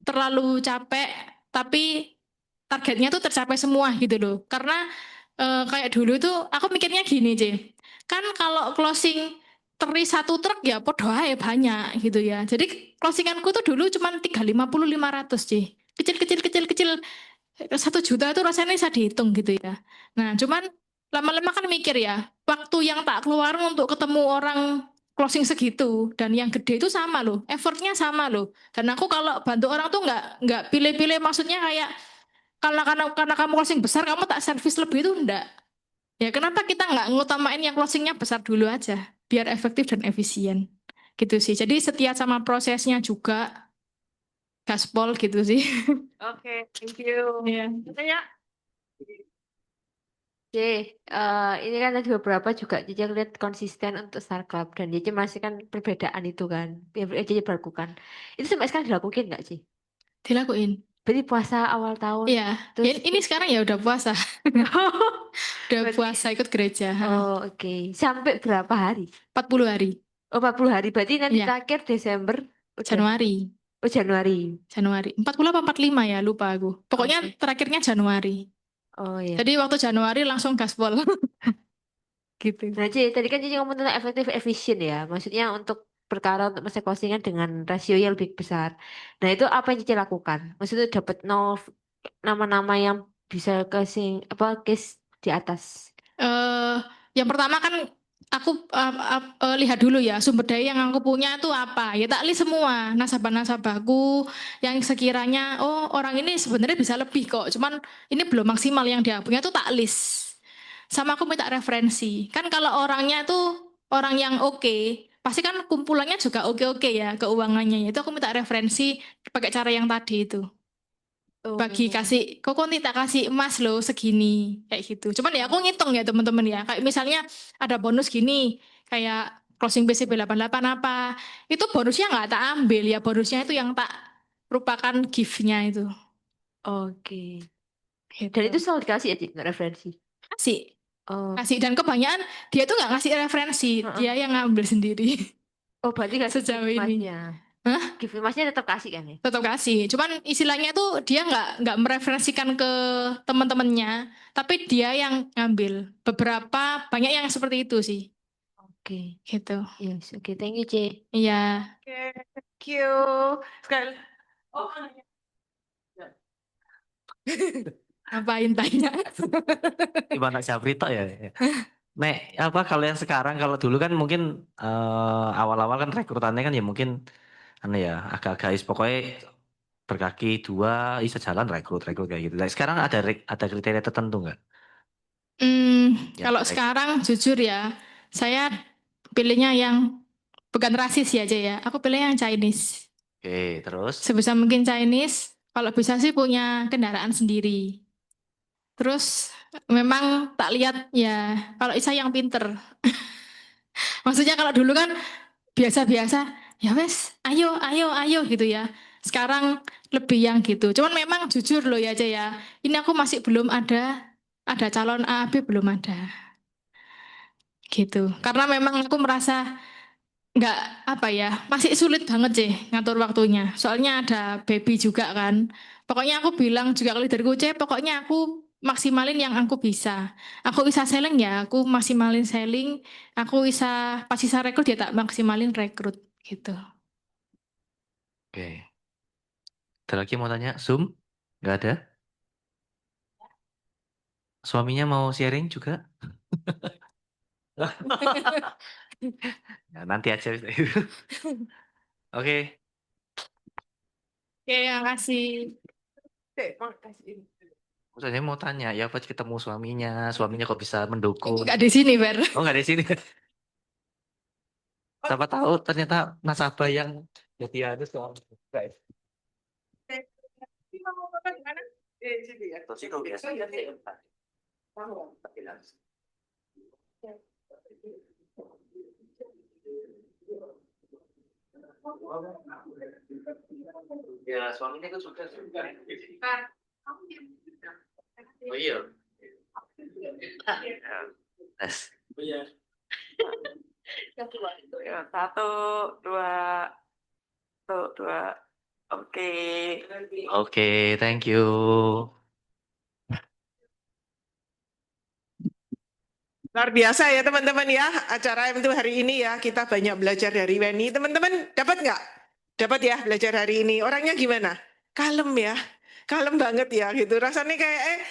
terlalu capek, tapi targetnya tuh tercapai semua gitu loh. Karena kayak dulu tuh aku mikirnya gini, kan kalau closing satu truk ya podo ae banyak gitu ya. Jadi closinganku tuh dulu cuma 350 500, C. Kecil-kecil kecil-kecil 1 juta itu rasanya bisa dihitung gitu ya. Nah, cuman lama-lama kan mikir ya, waktu yang tak keluarin untuk ketemu orang closing segitu dan yang gede itu sama loh, effortnya sama loh. Dan aku kalau bantu orang tuh nggak pilih-pilih, maksudnya kayak karena kamu closing besar kamu tak servis lebih, itu enggak. Ya kenapa kita nggak ngutamain yang closingnya besar dulu aja, biar efektif dan efisien gitu sih. Jadi setia sama prosesnya juga, gaspol gitu sih. Oke, thank you. Iya. Tanya. Oke, ini kan ada beberapa juga Cici lihat konsisten untuk Star Club dan Cici masih kan perbedaan itu kan, yang Cici lakukan. Itu sampai sekarang dilakukan nggak sih? Dilakuin. Berarti puasa awal tahun, Iya, terus ini sekarang ya udah puasa. Udah Berarti- puasa ikut gereja. oh oke, sampai berapa hari? 40 hari. Oh 40 hari, berarti nanti Iya. terakhir Desember udah. Januari. Oh Januari. Januari. 40 apa 45 ya, lupa aku. Pokoknya Oke. terakhirnya Januari. Oh iya. Jadi waktu Januari langsung gaspol. Gitu. Nah Cici, tadi kan Cici ngomong tentang efektif efisien ya, maksudnya untuk perkara untuk masa closingan dengan rasio yang lebih besar. Nah itu apa yang Cici lakukan? Maksudnya dapat nama-nama yang bisa case di atas. Yang pertama kan aku lihat dulu ya sumber daya yang aku punya itu apa. Ya tak list semua nasabah-nasabahku yang sekiranya oh orang ini sebenarnya bisa lebih kok. Cuman ini belum maksimal yang dia punya, tuh tak list. Sama aku minta referensi. Kan kalau orangnya tuh orang yang oke, pasti kan kumpulannya juga oke-oke ya keuangannya. Itu aku minta referensi pakai cara yang tadi itu. Bagi kasih, kok tak kasih emas loh segini kayak gitu. Cuman ya aku ngitung ya teman-teman ya. Kayak misalnya ada bonus gini, kayak closing BCB 88 apa, itu bonusnya nggak tak ambil ya, bonusnya itu yang tak merupakan gift-nya itu. Oke. Gitu. Dan itu selalu dikasih ya Ci, nggak referensi. Kasih, Oh, kasih, dan kebanyakan dia tuh nggak ngasih referensi, Heeh. dia yang ngambil sendiri. oh berarti nggak Sejauh ini. emasnya. Hah? Give, maksudnya tetap kasih kan ya? Tetap kasih. Cuman istilahnya tuh dia nggak mereferensikan ke teman-temannya, tapi dia yang ngambil. Beberapa banyak yang seperti itu sih, Oke. gitu. Yes, oke. Thank you, C. Iya. Oke, thank you. Sekali. Oh, Ngapain tanya? Gimana Syafri tok ya? Nek apa kalau yang sekarang, kalau dulu kan mungkin awal-awal kan rekrutannya kan ya mungkin agak-agak pokoknya berkaki 2 bisa jalan rekrut kayak gitu. Nah, sekarang ada kriteria tertentu nggak? Ya, Kalau baik. sekarang jujur ya, saya pilihnya yang bukan rasis ya aja ya. Aku pilih yang Chinese. Oke, terus Sebisa mungkin Chinese. Kalau bisa sih punya kendaraan sendiri. Terus memang tak lihat ya kalau Isa yang pinter. Maksudnya kalau dulu kan biasa-biasa, ya wes, ayo gitu ya. Sekarang lebih yang gitu. Cuman memang jujur loh ya aja ya. Ini aku masih belum ada calon A, B belum ada. Gitu. Karena memang aku merasa nggak apa ya, masih sulit banget sih ngatur waktunya. Soalnya ada baby juga kan. Pokoknya aku bilang juga kalau dari C, pokoknya aku maksimalin yang aku bisa. Aku bisa selling ya, aku maksimalin selling. Aku bisa pas bisa rekrut ya tak maksimalin rekrut gitu. oke. Ada lagi mau tanya? Zoom? Nggak ada? Suaminya mau sharing juga? Ya, nanti aja. Oke. Oke, makasih. makasih. Saya mau tanya, ya pas ketemu suaminya kok bisa mendukung? Enggak di sini, Ber. Oh nggak di sini. Siapa tahu ternyata nasabah yang jadi harus guys. Ini mau apa gimana? Di sini ya. Terus itu biasa. Ya suaminya kan sudah. Oh iya. Tes. Satu, dua, oke. Oke, thank you. Luar biasa ya teman-teman ya, acara M2 hari ini ya, kita banyak belajar dari Weni. Teman-teman dapat nggak? Dapat ya belajar hari ini. Orangnya gimana? Kalem ya, kalem banget ya gitu. Rasanya kayak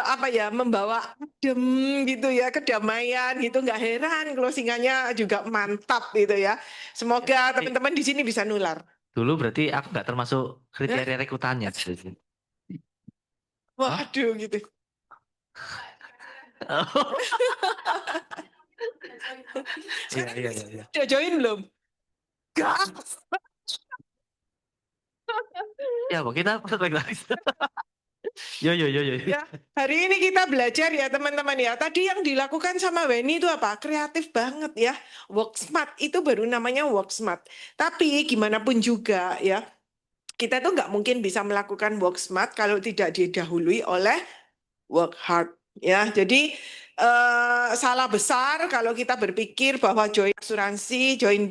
apa ya, membawa adem gitu ya, kedamaian gitu. Nggak heran closingannya juga mantap gitu ya. Semoga teman-teman di sini bisa nular. Dulu berarti aku nggak termasuk kriteria rekrutannya. Waduh gitu. Iya. Udah join belum? Gak. Ya, kita masuk lagi. Yo. Ya, hari ini kita belajar ya teman-teman ya. Tadi yang dilakukan sama Weni itu apa? Kreatif banget ya. Work smart itu baru namanya work smart. Tapi gimana pun juga ya, kita tuh nggak mungkin bisa melakukan work smart kalau tidak didahului oleh work hard. Ya, jadi salah besar kalau kita berpikir bahwa join asuransi, join